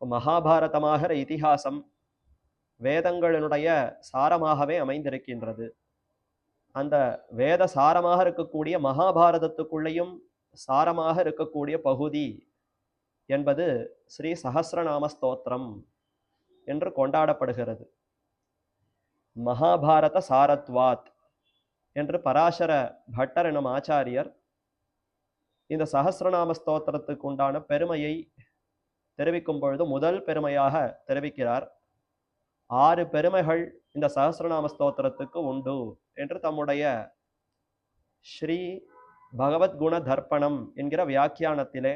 மகாபாரதமாகிற இதிகாசம் வேதங்களினுடைய சாரமாகவே அமைந்திருக்கின்றது. அந்த வேத சாரமாக இருக்கக்கூடிய மகாபாரதத்துக்குள்ளேயும் சாரமாக இருக்கக்கூடிய பகுதி என்பது ஸ்ரீ சஹஸ்ரநாம ஸ்தோத்திரம் என்று கொண்டாடப்படுகிறது. மகாபாரத சாரத்வாத் என்று பராசர பட்டர் எனும் ஆச்சாரியர் இந்த சஹஸ்ரநாம ஸ்தோத்திரத்துக்கு உண்டான பெருமையை தெரிவிக்கும் பொழுது முதல் பெருமையாக தெரிவிக்கிறார். 6 பெருமைகள் இந்த சஹஸ்ரநாம ஸ்தோத்திரத்துக்கு உண்டு என்று தம்முடைய ஸ்ரீ பகவத்குண தர்ப்பணம் என்கிற வியாக்கியானத்திலே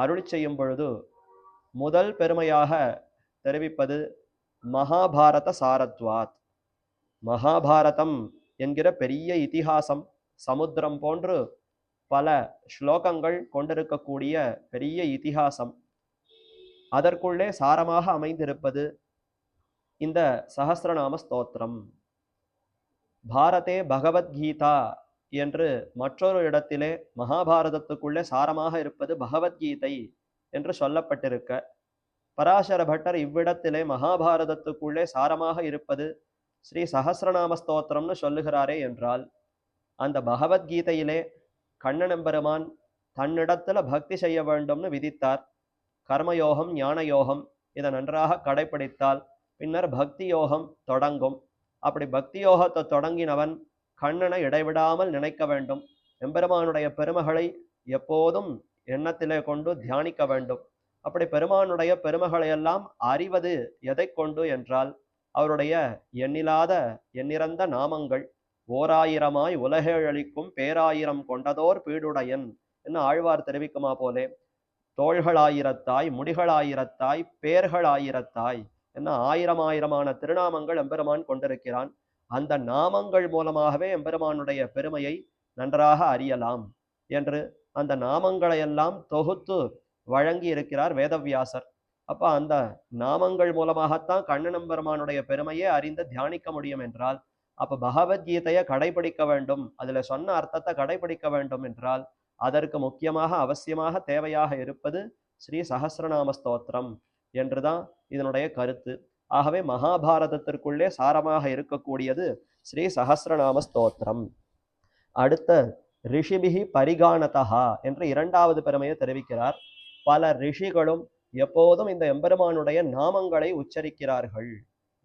அருளி செய்யும் பொழுது முதல் பெருமையாக தெரிவிப்பது மகாபாரத சாரத்வாத். மகாபாரதம் என்கிற பெரிய இதிகாசம், சமுத்திரம் போன்று பல ஸ்லோகங்கள் கொண்டிருக்கக்கூடிய பெரிய இதிகாசம், அதற்குள்ளே சாரமாக அமைந்திருப்பது இந்த சஹஸ்ரநாம ஸ்தோத்திரம். பாரதே பகவத்கீதா என்று மற்றொரு இடத்திலே மகாபாரதத்துக்குள்ளே சாரமாக இருப்பது பகவத்கீதை என்று சொல்லப்பட்டிருக்க, பராசர பட்டர் இவ்விடத்திலே மகாபாரதத்துக்குள்ளே சாரமாக இருப்பது ஸ்ரீ சஹஸ்ரநாம ஸ்தோத்திரம்னு சொல்லுகிறாரே என்றால், அந்த பகவத்கீதையிலே கண்ணனெம்பெருமான் தன்னிடத்துல பக்தி செய்ய வேண்டும்னு விதித்தார். கர்மயோகம், ஞான யோகம் இதை நன்றாக கடைபிடித்தால் பின்னர் பக்தி யோகம் தொடங்கும். அப்படி பக்தி யோகத்தை தொடங்கினவன் கண்ணனை இடைவிடாமல் நினைக்க வேண்டும். எம்பெருமானுடைய பெருமைகளை எப்போதும் எண்ணத்திலே கொண்டு தியானிக்க வேண்டும். அப்படி பெருமானுடைய பெருமைகளை எல்லாம் அறிவது எதை கொண்டு என்றால், அவருடைய எண்ணிலாத எண்ணிறந்த நாமங்கள். ஓராயிரமாய் உலகேழளிக்கும் பேராயிரம் கொண்டதோர் பீடுடையன் என்று ஆழ்வார் தெரிவிக்குமா போலே, தோள்களாயிரத்தாய், முடிகளாயிரத்தாய், பேர்களாயிரத்தாய் என்ன ஆயிரமான திருநாமங்கள் எம்பெருமான் கொண்டிருக்கிறான். அந்த நாமங்கள் மூலமாகவே எம்பெருமானுடைய பெருமையை நன்றாக அறியலாம் என்று அந்த நாமங்களை எல்லாம் தொகுத்து வழங்கி இருக்கிறார் வேதவியாசர். அப்ப அந்த நாமங்கள் மூலமாகத்தான் கண்ணனெம்பெருமானுடைய பெருமையை அறிந்து தியானிக்க முடியும் என்றால், அப்ப பகவத்கீதையை கடைபிடிக்க வேண்டும், அதுல சொன்ன அர்த்தத்தை கடைபிடிக்க வேண்டும் என்றால் அதற்கு முக்கியமாக அவசியமாக தேவையாக இருப்பது ஸ்ரீ சஹஸ்ரநாம ஸ்தோத்திரம் என்றுதான் இதனுடைய கருத்து. ஆகவே மகாபாரதத்திற்குள்ளே சாரமாக இருக்கக்கூடியது ஸ்ரீ சஹஸ்ரநாம ஸ்தோத்திரம். அடுத்த ரிஷிபிகி பரிகானதா என்று 2வது பெருமையை தெரிவிக்கிறார். பல ரிஷிகளும் எப்போதும் இந்த எம்பெருமானுடைய நாமங்களை உச்சரிக்கிறார்கள்.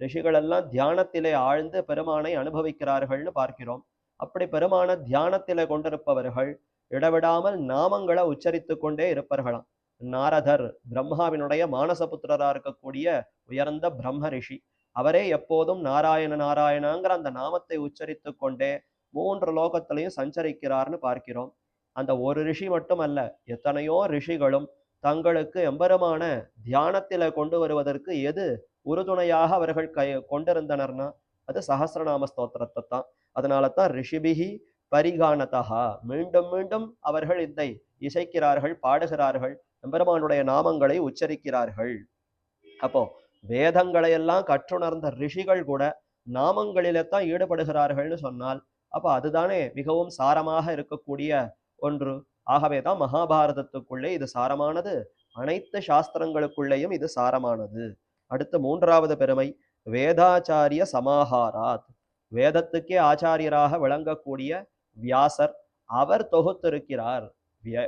ரிஷிகள் எல்லாம் தியானத்திலே ஆழ்ந்து பெருமானை அனுபவிக்கிறார்கள்னு பார்க்கிறோம். அப்படி பெருமான தியானத்திலே கொண்டிருப்பவர்கள் இடவிடாமல் நாமங்களை உச்சரித்து கொண்டே இருப்பார்களாம். நாரதர் பிரம்மாவினுடைய மானசபுத்திரரா இருக்கக்கூடிய உயர்ந்த பிரம்ம ரிஷி, அவரே எப்போதும் நாராயண நாராயணங்கிற அந்த நாமத்தை உச்சரித்து கொண்டே 3 லோகத்திலையும் சஞ்சரிக்கிறார்னு பார்க்கிறோம். அந்த ஒரு ரிஷி மட்டுமல்ல, எத்தனையோ ரிஷிகளும் தங்களுக்கு எம்பெருமான தியானத்தில கொண்டு வருவதற்கு எது உறுதுணையாக அவர்கள் கொண்டிருந்தனர்னா அது சஹஸ்ரநாம ஸ்தோத்திரத்தை தான். அதனால தான் ரிஷிபிகி பரிகானதா, மீண்டும் மீண்டும் அவர்கள் இதை இசைக்கிறார்கள், பாடுகிறார்கள், எம்பெருமானுடைய நாமங்களை உச்சரிக்கிறார்கள். அப்போ வேதங்களை எல்லாம் கற்றுணர்ந்த ரிஷிகள் கூட நாமங்களிலே தான் ஈடுபடுகிறார்கள்னு சொன்னால், அப்ப அதுதானே மிகவும் சாரமாக இருக்கக்கூடிய ஒன்று. ஆகவேதான் மகாபாரதத்துக்குள்ளே இது சாரமானது, அனைத்து சாஸ்திரங்களுக்குள்ளேயும் இது சாரமானது. அடுத்து 3வது பெருமை வேதாச்சாரிய சமாஹாராத். வேதத்துக்கே ஆச்சாரியராக விளங்கக்கூடிய வியாசர், அவர் தொகுத்திருக்கிறார்.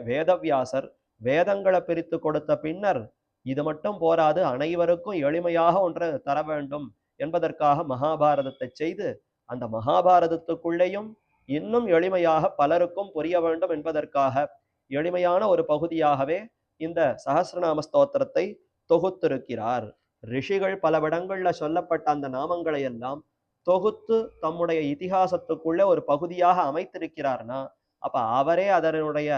வேதவியாசர் வேதங்களை பிரித்து கொடுத்த பின்னர் இது மட்டும் போராது, அனைவருக்கும் எளிமையாக ஒன்று தர வேண்டும் என்பதற்காக மகாபாரதத்தை செய்து, அந்த மகாபாரதத்துக்குள்ளேயும் இன்னும் எளிமையாக பலருக்கும் புரிய வேண்டும் என்பதற்காக எளிமையான ஒரு பகுதியாகவே இந்த சஹஸ்ரநாம ஸ்தோத்திரத்தை தொகுத்திருக்கிறார். ரிஷிகள் பலவிடங்கள்ல சொல்லப்பட்ட அந்த நாமங்களை எல்லாம் தொகுத்து தம்முடைய இதிகாசத்துக்குள்ள ஒரு பகுதியாக அமைத்திருக்கிறார்னா, அப்ப அவரே அதனுடைய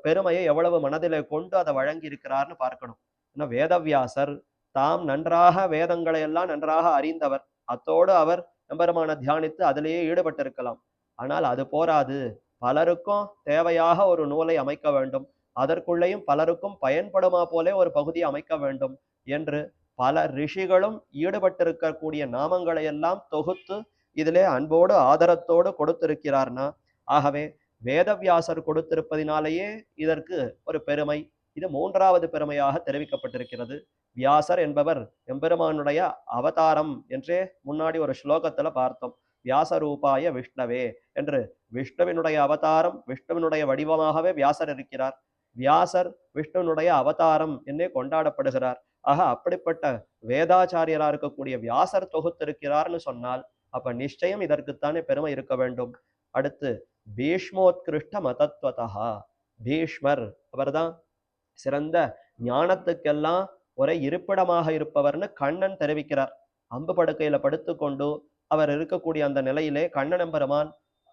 பெருமையை எவ்வளவு மனதிலே கொண்டு அதை வழங்கி இருக்கிறார்னு பார்க்கணும். வேதவியாசர் தாம் நன்றாக வேதங்களை எல்லாம் நன்றாக அறிந்தவர், அத்தோடு அவர் எம்பெருமான தியானித்து அதிலேயே ஈடுபட்டிருக்கலாம். ஆனால் அது போராது, பலருக்கும் தேவையாக ஒரு நூலை அமைக்க வேண்டும், அதற்குள்ளேயும் பலருக்கும் பயன்படுமா போலே ஒரு பகுதியை அமைக்க வேண்டும் என்று பல ரிஷிகளும் ஈடுபட்டிருக்கக்கூடிய நாமங்களை எல்லாம் தொகுத்து இதிலே அன்போடு ஆதரத்தோடு கொடுத்திருக்கிறார்னா, ஆகவே வேதவியாசர் கொடுத்திருப்பதினாலேயே இதற்கு ஒரு பெருமை. இது மூன்றாவது பெருமையாக தெரிவிக்கப்பட்டிருக்கிறது. வியாசர் என்பவர் எம்பெருமானுடைய அவதாரம் என்றே முன்னாடி ஒரு ஸ்லோகத்துல பார்த்தோம். வியாசரூபாய விஷ்ணவே என்று. விஷ்ணுவினுடைய அவதாரம், விஷ்ணுவினுடைய வடிவமாகவே வியாசர் இருக்கிறார். வியாசர் விஷ்ணுனுடைய அவதாரம் என்னே கொண்டாடப்படுகிறார். ஆக அப்படிப்பட்ட வேதாச்சாரியரா இருக்கக்கூடிய வியாசர் தொகுத்திருக்கிறார்னு சொன்னால் அப்ப நிச்சயம் இதற்குத்தானே பெருமை இருக்க வேண்டும். அடுத்து பீஷ்மோத்கிருஷ்ட மதத்வதா. பீஷ்மர் அவர்தான் சிறந்த ஞானத்துக்கெல்லாம் ஒரே இருப்பிடமாக இருப்பவர்னு கண்ணன் தெரிவிக்கிறார். அம்பு படுக்கையில படுத்துக்கொண்டு அவர் இருக்கக்கூடிய அந்த நிலையிலே கண்ணன் எம்பெருமான்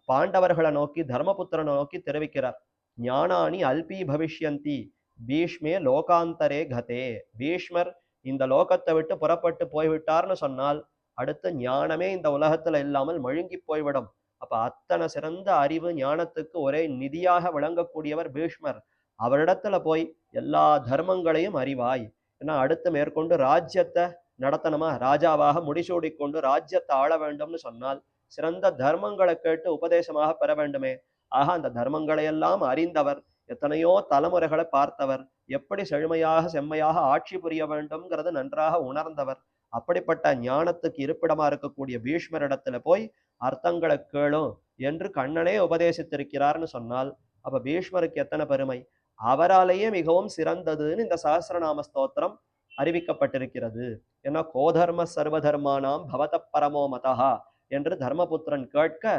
பாண்டவர்களை நோக்கி தர்மபுத்திரனை நோக்கி தெரிவிக்கிறார். ஞானானி அல்பி பவிஷ்யந்தி பீஷ்மே லோகாந்தரே கதே. பீஷ்மர் இந்த லோகத்தை விட்டு புறப்பட்டு போய்விட்டார்னு சொன்னால் அடுத்து ஞானமே இந்த உலகத்துல இல்லாமல் மழுங்கி போய்விடும். அப்ப அத்தனை சிறந்த அறிவு ஞானத்துக்கு ஒரே நிதியாக விளங்கக்கூடியவர் பீஷ்மர். அவரிடத்துல போய் எல்லா தர்மங்களையும் அறிவாய். ஏன்னா அடுத்து மேற்கொண்டு ராஜ்யத்தை நடத்தணுமா, ராஜாவாக முடிசூடி கொண்டு ராஜ்யத்தை ஆள வேண்டும்னு சொன்னால் சிறந்த தர்மங்களை கேட்டு உபதேசமாக பெற வேண்டுமே. ஆக அந்த தர்மங்களை எல்லாம் அறிந்தவர், எத்தனையோ தலைமுறைகளை பார்த்தவர், எப்படி செழுமையாக செம்மையாக ஆட்சி புரிய வேண்டும்ங்கிறது நன்றாக உணர்ந்தவர். அப்படிப்பட்ட ஞானத்துக்கு இருப்பிடமா இருக்கக்கூடிய பீஷ்மரிடத்துல போய் அர்த்தங்களை கேளும் என்று கண்ணனே உபதேசித்திருக்கிறார்னு சொன்னால் அப்ப பீஷ்மருக்கு எத்தனை பெருமை. அவராலேயே மிகவும் சிறந்ததுன்னு இந்த சஹஸ்ரநாம ஸ்தோத்திரம் அறிவிக்கப்பட்டிருக்கிறது. ஏன்னா கோதர்ம சர்வதர்மானாம் பவத பரமோ மதஹா என்று தர்மபுத்திரன் கேட்க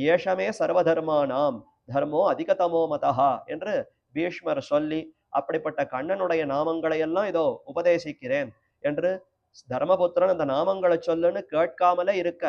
ஏஷமே சர்வதர்மானாம் தர்மோ அதிகதமோ மதஹா என்று பீஷ்மர் சொல்லி அப்படிப்பட்ட கண்ணனுடைய நாமங்களை எல்லாம் இதோ உபதேசிக்கிறேன் என்று தர்மபுத்திரன் அந்த நாமங்களை சொல்லுன்னு கேட்காமலே இருக்க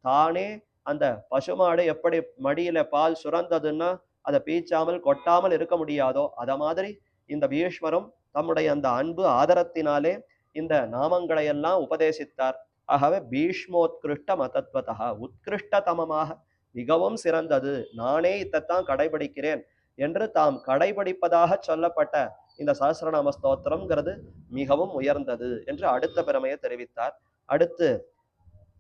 தானே அந்த பசுமாடு எப்படி மடியில பால் சுரந்ததுன்னா அதை பீச்சாமல் கொட்டாமல் இருக்க முடியாதோ அத மாதிரி இந்த பீஷ்மரும் தம்முடைய அந்த அன்பு ஆதரத்தினாலே இந்த நாமங்களை எல்லாம் உபதேசித்தார். ஆகவே பீஷ்மோத்கிருஷ்ட மதத்வதா, உத்கிருஷ்டதமமாக மிகவும் சிறந்தது, நானே இதைத்தான் கடைபிடிக்கிறேன் என்று தாம் கடைபிடிப்பதாக சொல்லப்பட்ட இந்த சஹஸ்ரநாம ஸ்தோத்திரம்ங்கிறது மிகவும் உயர்ந்தது என்று அடுத்த பெருமையை தெரிவித்தார். அடுத்து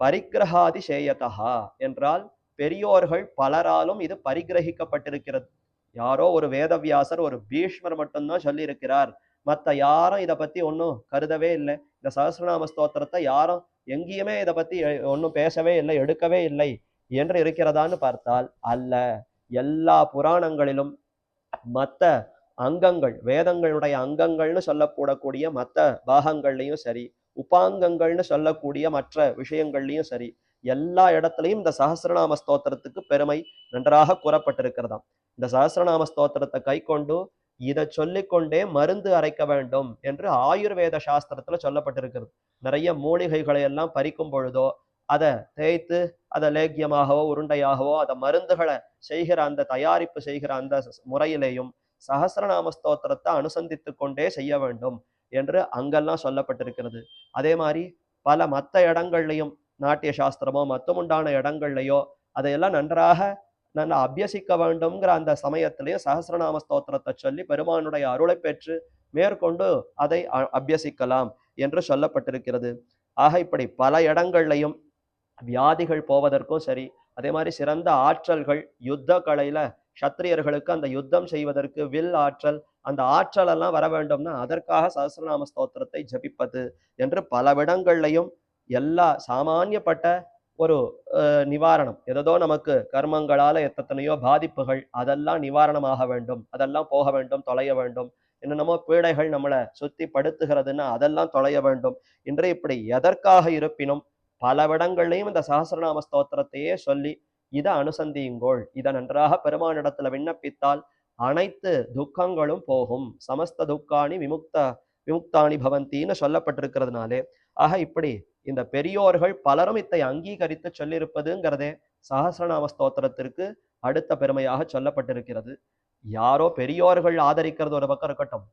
பரிக்கிரகாதி சேயதா என்றால் பெரியோர்கள் பலராலும் இது பரிகிரகிக்கப்பட்டிருக்கிறது. யாரோ ஒரு வேதவியாசர் ஒரு பீஷ்மர் மட்டும்தான் சொல்லி இருக்கிறார், மத்த யாரும் இதை பத்தி ஒன்றும் கருதவே இல்லை. இந்த சஹஸ்ரநாம ஸ்தோத்திரத்தை யாரும் எங்கேயுமே இதை பத்தி ஒன்றும் பேசவே இல்லை, எடுக்கவே இல்லை என்று இருக்கிறதான்னு பார்த்தால் அல்ல. எல்லா புராணங்களிலும் மற்ற அங்கங்கள், வேதங்களுடைய அங்கங்கள்னு சொல்லக்கூடக்கூடிய மற்ற பாகங்கள்லையும் சரி, உபாங்கங்கள்னு சொல்லக்கூடிய மற்ற விஷயங்கள்லையும் சரி, எல்லா இடத்துலையும் இந்த சஹஸ்ரநாம ஸ்தோத்திரத்துக்கு பெருமை நன்றாக கூறப்பட்டிருக்கிறதாம். இந்த சஹஸ்ரநாம ஸ்தோத்திரத்தை கை கொண்டு இதை சொல்லிக்கொண்டே மருந்து அரைக்க வேண்டும் என்று ஆயுர்வேத சாஸ்திரத்துல சொல்லப்பட்டிருக்கிறது. நிறைய மூலிகைகளை எல்லாம் பறிக்கும் பொழுதோ அதை தேய்த்து அதை லேக்கியமாகவோ உருண்டையாகவோ அதை மருந்துகளை செய்கிற அந்த தயாரிப்பு செய்கிற அந்த முறையிலேயும் சஹஸ்ரநாம ஸ்தோத்திரத்தை அனுசந்தித்து கொண்டே செய்ய வேண்டும் என்று அங்கெல்லாம் சொல்லப்பட்டிருக்கிறது. அதே மாதிரி பல மற்ற இடங்கள்லையும் நாட்டிய சாஸ்திரமோ மத்தமுண்டான இடங்கள்லையோ அதையெல்லாம் நன்றாக நல்லா அபியசிக்க வேண்டும்ங்கிற அந்த சமயத்திலேயே சஹஸ்ரநாம ஸ்தோத்திரத்தை சொல்லி பெருமானுடைய அருளை பெற்று மேற்கொண்டு அதை அபியசிக்கலாம் என்று சொல்லப்பட்டிருக்கிறது. ஆக இப்படி பல இடங்கள்லையும் வியாதிகள் போவதற்கும் சரி, அதே மாதிரி சிறந்த ஆற்றல்கள் யுத்த கலையில சத்திரியர்களுக்கு அந்த யுத்தம் செய்வதற்கு வில் ஆற்றல், அந்த ஆற்றல் எல்லாம் வர வேண்டும்னா அதற்காக சஹஸ்ரநாம ஸ்தோத்திரத்தை ஜபிப்பது என்று பலவிடங்கள்லையும் எல்லா சாமானியப்பட்ட ஒரு நிவாரணம், எதோ நமக்கு கர்மங்களால எத்தனையோ பாதிப்புகள் அதெல்லாம் நிவாரணமாக வேண்டும், அதெல்லாம் போக வேண்டும், தொலைய வேண்டும், என்னென்னமோ பீடைகள் நம்மளை சுத்தி படுத்துகிறதுன்னா அதெல்லாம் தொலைய வேண்டும் என்று இப்படி எதற்காக இருப்பினும் பலவிடங்கள்லையும் இந்த சஹஸ்ரநாம ஸ்தோத்திரத்தையே சொல்லி இதை அனுசந்தியுங்கோள், இதை நன்றாக பெருமானிடத்துல விண்ணப்பித்தால் அனைத்து துக்கங்களும் போகும், சமஸ்த துக்காணி விமுக்தாணி பவந்தின்னு சொல்லப்பட்டிருக்கிறதுனாலே. ஆக இப்படி இந்த பெரியோர்கள் பலரும் இதை அங்கீகரித்து சொல்லியிருப்பதுங்கிறதே சஹஸ்ரநாம ஸ்தோத்திரத்திற்கு அடுத்த பெருமையாக சொல்லப்பட்டிருக்கிறது. யாரோ பெரியோர்கள் ஆதரிக்கிறது ஒரு பக்கம் இருக்கட்டும்,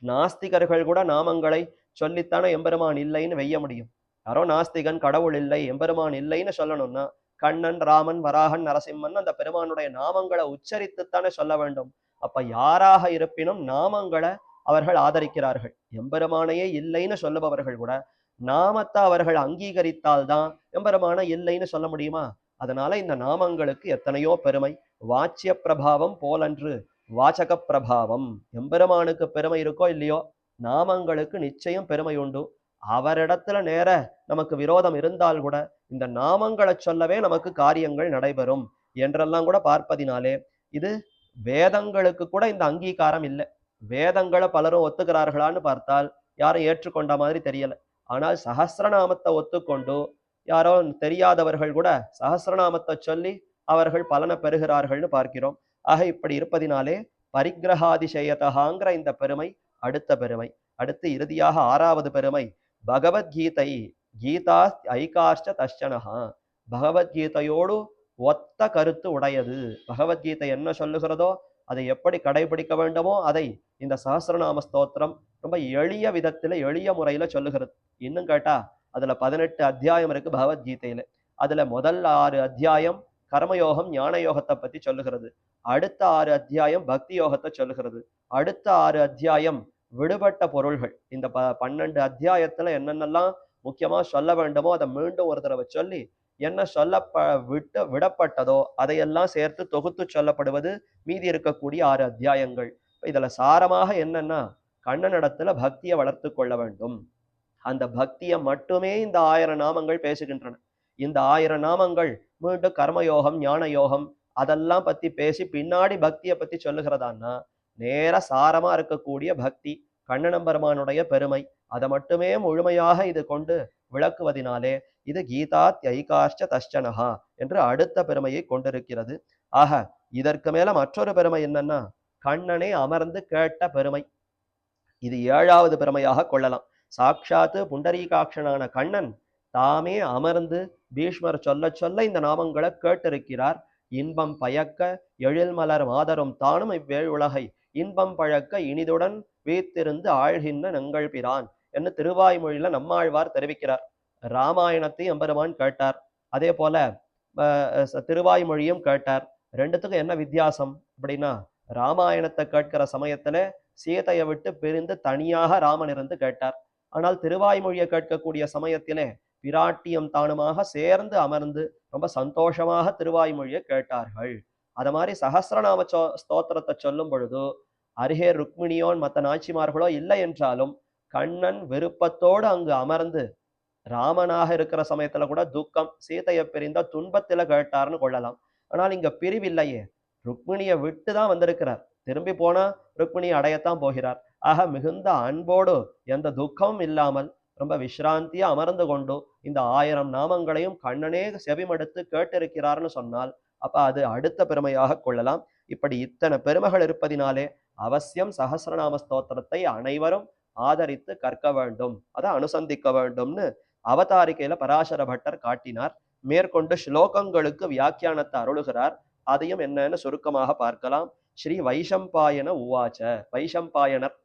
நாஸ்திகர்கள் கூட நாமங்களை சொல்லித்தானே எம்பெருமான் இல்லைன்னு வெய்ய முடியும். யாரோ நாஸ்திகன் கடவுள் இல்லை எம்பெருமான் இல்லைன்னு சொல்லணும்னா கண்ணன், ராமன், வராகன், நரசிம்மன் அந்த பெருமானுடைய நாமங்களை உச்சரித்துத்தானே சொல்ல வேண்டும். அப்ப யாராக இருப்பினும் நாமங்களை அவர்கள் ஆதரிக்கிறார்கள். எம்பெருமானையே இல்லைன்னு சொல்லுபவர்கள் கூட நாமத்தை அவர்கள் அங்கீகரித்தால்தான் எம்பெருமான இல்லைன்னு சொல்ல முடியுமா? அதனால இந்த நாமங்களுக்கு எத்தனையோ பெருமை. வாச்சிய பிரபாவம் போலன்று வாசக பிரபாவம். எம்பெருமானுக்கு பெருமை இருக்கோ இல்லையோ, நாமங்களுக்கு நிச்சயம் பெருமை உண்டு. அவரிடத்துல நேர நமக்கு விரோதம் இருந்தால் கூட இந்த நாமங்களை சொல்லவே நமக்கு காரியங்கள் நடைபெறும் என்றெல்லாம் கூட பார்ப்பதினாலே இது வேதங்களுக்கு கூட இந்த அங்கீகாரம் இல்லை. வேதங்களை பலரும் ஒத்துக்கிறார்களான்னு பார்த்தால் யாரும் ஏற்றுக்கொண்ட மாதிரி தெரியல. ஆனால் சஹஸ்ரநாமத்தை ஒத்துக்கொண்டு யாரோ தெரியாதவர்கள் கூட சஹஸ்ரநாமத்தை சொல்லி அவர்கள் பலனை பெறுகிறார்கள்னு பார்க்கிறோம். ஆக இப்படி இருப்பதினாலே பரிகிரகாதிசயதகாங்கிற இந்த பெருமை அடுத்த பெருமை. அடுத்து இறுதியாக 6வது பெருமை பகவத்கீதை. கீதா ஐகாஷ்ட தஷ்சனஹா. பகவத்கீதையோடு ஒத்த கருத்து உடையது. பகவத்கீதை என்ன சொல்லுகிறதோ அதை எப்படி கடைபிடிக்க வேண்டுமோ அதை இந்த சஹஸ்ரநாம ஸ்தோத்திரம் ரொம்ப எளிய விதத்துல எளிய முறையில சொல்லுகிறது. இன்னும் கேட்டா அதுல 18 அத்தியாயம் இருக்கு பகவத்கீதையில. அதுல முதல் 6 அத்தியாயம் கர்மயோகம் ஞான யோகத்தை பத்தி சொல்லுகிறது. அடுத்த 6 அத்தியாயம் பக்தி யோகத்தை சொல்லுகிறது. அடுத்த 6 அத்தியாயம் விடுபட்ட பொருள்கள். இந்த 12 அத்தியாயத்துல என்னென்னலாம் முக்கியமா சொல்ல வேண்டுமோ அதை மீண்டும் ஒரு தடவை சொல்லி என்ன விடப்பட்டதோ அதையெல்லாம் சேர்த்து தொகுத்து சொல்லப்படுவது மீதி இருக்கக்கூடிய 6 அத்தியாயங்கள். இதுல சாரமாக என்னன்னா கண்ணனிடத்துல பக்தியை வளர்த்து கொள்ள வேண்டும். அந்த பக்தியை மட்டுமே இந்த 1000 நாமங்கள் பேசுகின்றன. இந்த 1000 நாமங்கள் மீண்டும் கர்மயோகம் ஞான யோகம் அதெல்லாம் பத்தி பேசி பின்னாடி பக்தியை பத்தி சொல்லுகிறதான்னா நேர சாரமா இருக்கக்கூடிய பக்தி கண்ணனம்பெருமானுடைய பெருமை அதை மட்டுமே முழுமையாக இது கொண்டு விளக்குவதினாலே இது கீதா ஐகாஷ்ட தஷ்சனஹா என்று அடுத்த பெருமையை கொண்டிருக்கிறது. ஆக இதற்கு மேல மற்றொரு பெருமை என்னன்னா கண்ணனை அமர்ந்து கேட்ட பெருமை. இது 7வது பெருமையாக கொள்ளலாம். சாட்சாத்து புண்டரீகாட்சனான கண்ணன் தாமே அமர்ந்து பீஷ்மர் சொல்ல சொல்ல இந்த நாமங்களை கேட்டிருக்கிறார். இன்பம் பயக்க எழில்மலர் மாதரும் தானும் இவ்வேழுலகை இன்பம் பழக்க இனிதுடன் வீத்திருந்து ஆழ்கின்ற நங்கள் பிரான் என்று திருவாய்மொழியில நம்மாழ்வார் தெரிவிக்கிறார். ராமாயணத்தை எம்பெருமான் கேட்டார். அதே போல திருவாய்மொழியும் கேட்டார். ரெண்டுத்துக்கும் என்ன வித்தியாசம் அப்படின்னா ராமாயணத்தை கேட்கிற சமயத்துல சீதையை விட்டு பிரிந்து தனியாக ராமன் இருந்து கேட்டார். ஆனால் திருவாய்மொழியை கேட்கக்கூடிய சமயத்திலே பிராட்டியம் தானுமாக சேர்ந்து அமர்ந்து ரொம்ப சந்தோஷமாக திருவாய்மொழியை கேட்டார்கள். அது மாதிரி சஹஸ்ரநாம ஸ்தோத்திரத்தை சொல்லும் பொழுது அருகே ருக்மிணியோன் மற்ற நாச்சிமார்களோ இல்லை என்றாலும் கண்ணன் விருப்பத்தோடு அங்கு அமர்ந்து ராமனாக இருக்கிற சமயத்துல கூட துக்கம் சீதையை பிரிந்த துன்பத்தில கேட்டார்னு கொள்ளலாம். ஆனால் இங்க பிரிவில்லையே, ருக்மிணியை விட்டுதான் வந்திருக்கிறார். திரும்பி போனா ருக்மிணியை அடையத்தான் போகிறார். ஆக மிகுந்த அன்போடு எந்த துக்கமும் இல்லாமல் ரொம்ப விஸ்ராந்தியா அமர்ந்து கொண்டு இந்த 1000 நாமங்களையும் கண்ணனே செவிமடுத்து கேட்டிருக்கிறார்னு சொன்னால் அப்ப அது அடுத்த பெருமையாக கொள்ளலாம். இப்படி இத்தனை பெருமைகள் இருப்பதினாலே அவசியம் சஹஸ்ரநாம ஸ்தோத்திரத்தை அனைவரும் ஆதரித்து கற்க வேண்டும், அதை அனுசந்திக்க வேண்டும்னு அவதாரிக்கையில பராசர பட்டர் காட்டினார். மேற்கொண்டு ஸ்லோகங்களுக்கு வியாக்கியானத்தை அருளுகிறார். அதையும் என்னன்னு சுருக்கமாக பார்க்கலாம். ஸ்ரீ வைஷம்பாயன உவாச்ச. வைஷம்பாயனர்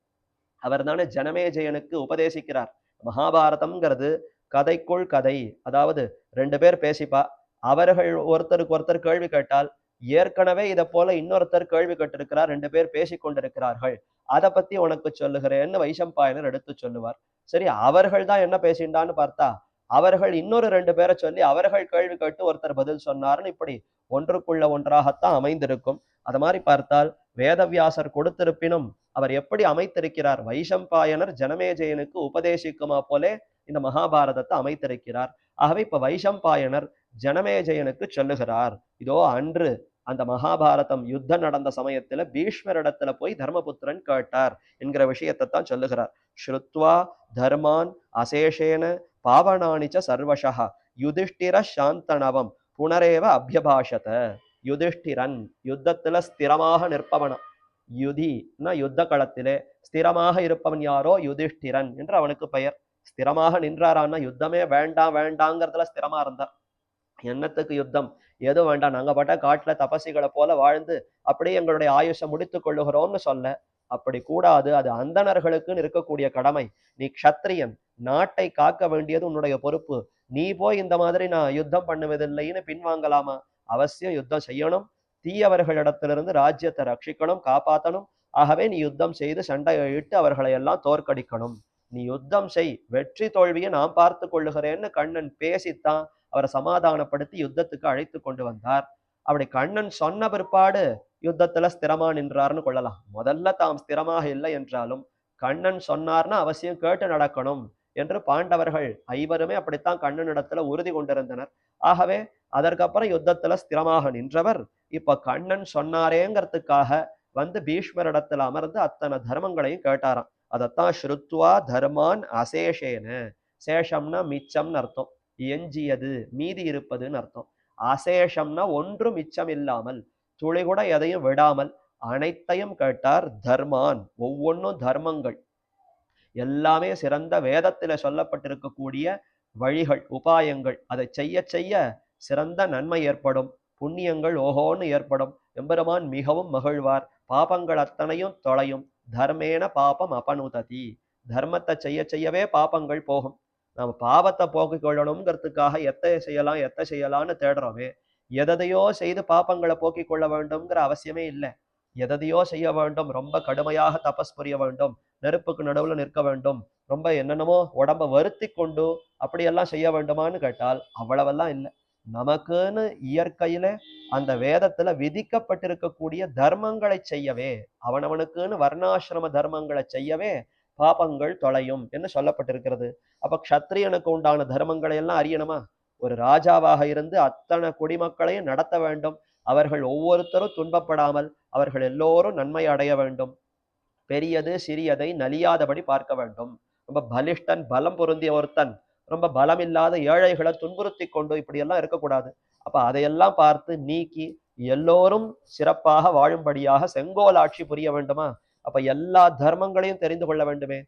அவர் தானே ஜனமேஜயனுக்கு உபதேசிக்கிறார். மகாபாரதம்ங்கிறது கதைக்குள் கதை. அதாவது 2 பேர் பேசிப்பா, அவர்கள் ஒருத்தருக்கு ஒருத்தர் கேள்வி கேட்டால் ஏற்கனவே இதை போல இன்னொருத்தர் கேள்வி கேட்டிருக்கிறார், 2 பேர் பேசிக் கொண்டிருக்கிறார்கள், அதை பத்தி உனக்கு சொல்லுகிறேன்னு வைஷம்பாயனர் எடுத்து சொல்லுவார். சரி, அவர்கள் தான் என்ன பேசிண்டான்னு பார்த்தா அவர்கள் இன்னொரு 2 பேரை சொல்லி அவர்கள் கேள்வி கேட்டு ஒருத்தர் பதில் சொன்னார்னு இப்படி ஒன்றுக்குள்ள ஒன்றாகத்தான் அமைந்திருக்கும். அது மாதிரி பார்த்தால் வேதவியாசர் கொடுத்திருப்பினும் அவர் எப்படி அமைத்திருக்கிறார், வைஷம்பாயனர் ஜனமேஜயனுக்கு உபதேசிக்குமா போலே இந்த மகாபாரதத்தை அமைத்திருக்கிறார். ஆகவே இப்ப வைஷம்பாயனர் ஜனமேஜயனுக்கு சொல்லுகிறார், இதோ அன்று அந்த மகாபாரதம் யுத்தம் நடந்த சமயத்துல பீஷ்மரிடத்துல போய் தர்மபுத்திரன் கேட்டார் என்கிற விஷயத்தை தான் சொல்லுகிறார். ஸ்ருத்வா தர்மான் அசேஷேன பாவனானிச்ச சர்வசா யுதிஷ்டிர சாந்தனவம் புனரேவ அபியபாஷத. யுதிஷ்டிரன் யுத்தத்துல ஸ்திரமாக நிற்பவனா, யுதினா யுத்த களத்திலே ஸ்திரமாக இருப்பவன் யாரோ யுதிஷ்டிரன் என்று அவனுக்கு பெயர். ஸ்திரமாக நின்றாரான்னா யுத்தமே வேண்டாம் வேண்டாங்கிறதுல ஸ்திரமா இருந்தார். என்னத்துக்கு யுத்தம், எதுவும் வேண்டாம், நாங்க பாட்ட காட்டுல தபசிகளை போல வாழ்ந்து அப்படியே எங்களுடைய ஆயுஷை முடித்துக் கொள்ளுகிறோம்னு சொல்ல அப்படி கூடாது. அது அந்தணர்களுக்குன்னு இருக்கக்கூடிய கடமை. நீ க்ஷத்ரியன், நாட்டை காக்க வேண்டியது உன்னுடைய பொறுப்பு. நீ போய் இந்த மாதிரி நான் யுத்தம் பண்ணுவதில்லைன்னு பின்வாங்கலாமா? அவசியம் யுத்தம் செய்யணும். தீயவர்களிடத்திலிருந்து ராஜ்யத்தை ரட்சிக்கணும், காப்பாற்றணும். ஆகவே நீ யுத்தம் செய்து சண்டை இட்டு அவர்களை எல்லாம் தோற்கடிக்கணும். நீ யுத்தம் செய், வெற்றி தோல்வியை நான் பார்த்து கொள்ளுகிறேன்னு கண்ணன் பேசித்தான் அவரை சமாதானப்படுத்தி யுத்தத்துக்கு அழைத்து கொண்டு வந்தார். அப்படி கண்ணன் சொன்ன பிற்பாடு யுத்தத்துல ஸ்திரமா நின்றார்னு கொள்ளலாம். முதல்ல தாம் ஸ்திரமாக இல்லை என்றாலும் கண்ணன் சொன்னார்னா அவசியம் கேட்டு நடக்கணும் என்று பாண்டவர்கள் ஐவருமே அப்படித்தான் கண்ணனிடத்துல உறுதி கொண்டிருந்தனர். ஆகவே அதற்கப்புறம் யுத்தத்துல ஸ்திரமாக நின்றவர் இப்ப கண்ணன் சொன்னாரேங்கிறதுக்காக வந்து பீஷ்மரிடத்துல அமர்ந்து அத்தனை தர்மங்களையும் கேட்டாராம். அதத்தான் ஸ்ருத்வா தர்மான் அசேஷேன. சேஷம்னா மிச்சம்னு அர்த்தம், எஞ்சியது மீதி இருப்பதுன்னு அர்த்தம். அசேஷம்னா ஒன்றும் மிச்சம் இல்லாமல், துளி கூட எதையும் விடாமல் அனைத்தையும் கேட்டார். தர்மான், ஒவ்வொன்றும் தர்மங்கள், எல்லாமே சிறந்த வேதத்தில சொல்லப்பட்டிருக்கக்கூடிய வழிகள், உபாயங்கள். அதை செய்ய செய்ய சிறந்த நன்மை ஏற்படும், புண்ணியங்கள் ஓஹோன்னு ஏற்படும். எம்பெருமான் மிகவும் மகிழ்வார், பாபங்கள் அத்தனையும் தொலையும். தர்மேன பாபம் அபனுததி. தர்மத்தை செய்ய செய்யவே பாபங்கள் போகும். நம்ம பாவத்தை போக்கிக் கொள்ளணுங்கிறதுக்காக எத்தை செய்யலாம் எத்தை செய்யலாம்னு தேடுறோமே, எதையோ செய்து பாப்பங்களை போக்கிக் கொள்ள வேண்டும்ங்கிற அவசியமே இல்லை. எதையோ செய்ய வேண்டும், ரொம்ப கடுமையாக தபஸ் புரிய வேண்டும், நெருப்புக்கு நடுவுல நிற்க வேண்டும், ரொம்ப என்னென்னமோ உடம்ப வருத்தி கொண்டு அப்படியெல்லாம் செய்ய வேண்டுமான்னு கேட்டால் அவ்வளவெல்லாம் இல்லை. நமக்குன்னு இயற்கையில அந்த வேதத்துல விதிக்கப்பட்டிருக்கக்கூடிய தர்மங்களை செய்யவே, அவனவனுக்குன்னு வர்ணாசிரம தர்மங்களை செய்யவே பாபங்கள் தொலையும் என்று சொல்லப்பட்டிருக்கிறது. அப்ப க்ஷத்ரியனுக்கு உண்டான தர்மங்களை எல்லாம் அறியணுமா? ஒரு ராஜாவாக இருந்து அத்தனை குடிமக்களையும் நடத்த வேண்டும். அவர்கள் ஒவ்வொருத்தரும் துன்பப்படாமல் அவர்கள் எல்லோரும் நன்மை அடைய வேண்டும். பெரியது சிறியதை நலியாதபடி பார்க்க வேண்டும். ரொம்ப பலிஷ்டன், பலம் பொருந்திய ஒருத்தன் ரொம்ப பலம் இல்லாத ஏழைகளை துன்புறுத்தி கொண்டு இப்படியெல்லாம் இருக்கக்கூடாது. அப்ப அதையெல்லாம் பார்த்து நீக்கி எல்லோரும் சிறப்பாக வாழும்படியாக செங்கோல் ஆட்சி புரிய வேண்டுமா? அப்ப எல்லா தர்மங்களையும் தெரிந்து கொள்ள வேண்டுமே.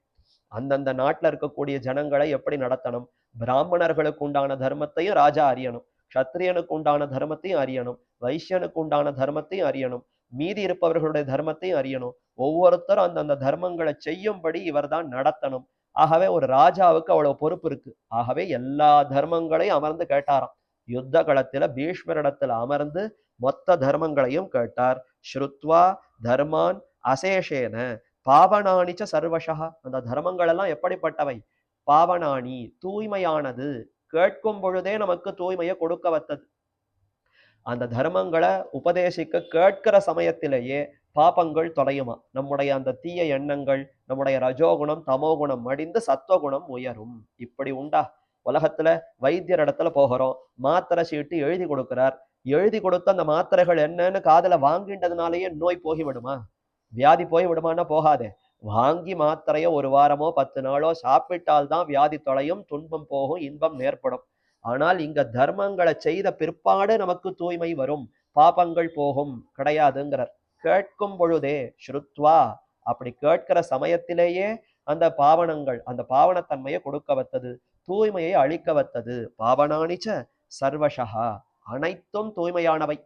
அந்தந்த நாட்டுல இருக்கக்கூடிய ஜனங்களை எப்படி நடத்தணும், பிராமணர்களுக்கு உண்டான தர்மத்தையும் ராஜா அறியணும், க்ஷத்ரியனுக்கு உண்டான தர்மத்தையும் அறியணும், வைசியனுக்கு உண்டான தர்மத்தையும் அறியணும், மீதி இருப்பவர்களுடைய தர்மத்தையும் அறியணும். ஒவ்வொருத்தரும் அந்தந்த தர்மங்களை செய்யும்படி இவர்தான் நடத்தணும். ஆகவே ஒரு ராஜாவுக்கு அவ்வளவு பொறுப்பு இருக்கு. ஆகவே எல்லா தர்மங்களையும் அமர்ந்து கேட்டாராம். யுத்த களத்துல பீஷ்மரிடத்துல அமர்ந்து மொத்த தர்மங்களையும் கேட்டார். ஸ்ருத்வா தர்மான் அசேஷேன பாவனானிச்ச சர்வசா. அந்த தர்மங்கள் எல்லாம் எப்படிப்பட்டவை? பாவனானி, தூய்மையானது. கேட்கும் பொழுதே நமக்கு தூய்மையை கொடுக்க வத்தது. அந்த தர்மங்களை உபதேசிக்க கேட்கிற சமயத்திலேயே பாபங்கள் தொலையுமா. நம்முடைய அந்த தீய எண்ணங்கள், நம்முடைய ரஜோகுணம் தமோகுணம் மடிந்து சத்துவகுணம் உயரும். இப்படி உண்டா? உலகத்துல வைத்தியர் இடத்துல போகிறோம், மாத்திரை சீட்டு எழுதி கொடுக்கிறார். எழுதி கொடுத்த அந்த மாத்திரைகள் என்னன்னு காதுல வாங்கின்றதுனாலேயே நோய் போகிவிடுமா? வியாதி போய் விடுமானா போகாதே. வாங்கி மாத்திரையோ 1 வாரமோ 10 நாளோ சாப்பிட்டால்தான் வியாதி தொலையும், துன்பம் போகும், இன்பம் ஏற்படும். ஆனால் இங்க தர்மங்களை செய்த பிற்பாடு நமக்கு தூய்மை வரும், பாபங்கள் போகும் கிடையாதுங்கிறார். கேட்கும் பொழுதே ஸ்ருத்வா, அப்படி கேட்கிற சமயத்திலேயே அந்த பாவனங்கள், அந்த பாவனத்தன்மையை கொடுக்க வத்தது, தூய்மையை அழிக்க வத்தது. பாவனானிச்ச சர்வசா, அனைத்தும் தூய்மையானவை.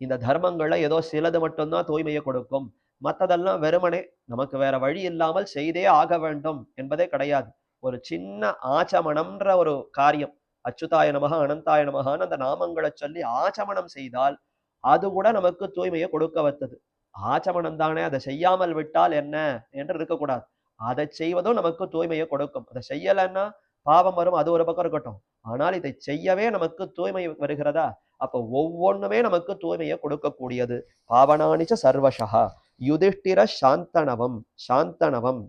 இந்த தர்மங்கள்ல ஏதோ சிலது மட்டும்தான் தூய்மையை கொடுக்கும், மற்றதெல்லாம் வெறுமனே நமக்கு வேற வழி இல்லாமல் செய்தே ஆக வேண்டும் என்பதே கிடையாது. ஒரு சின்ன ஆச்சமனம்ன்ற ஒரு காரியம், அச்சுதாய நமக அனந்தாய நமகான்னு அந்த நாமங்களை சொல்லி ஆச்சமனம் செய்தால் அது கூட நமக்கு தூய்மையை கொடுக்க வத்தது. ஆச்சமனம் தானே, அதை செய்யாமல் விட்டால் என்ன என்று இருக்கக்கூடாது. அதை செய்வதும் நமக்கு தூய்மையை கொடுக்கும். அதை செய்யலைன்னா பாவம் வரும், அது ஒரு பக்கம் இருக்கட்டும். ஆனால் இதை செய்யவே நமக்கு தூய்மை வருகிறதா? அப்ப ஒவ்வொன்றுமே நமக்கு தூய்மையை கொடுக்கக்கூடியது. பாவனானிச்ச சர்வசா. யுதிஷ்டிர சாந்தனவம். சாந்தனவம்,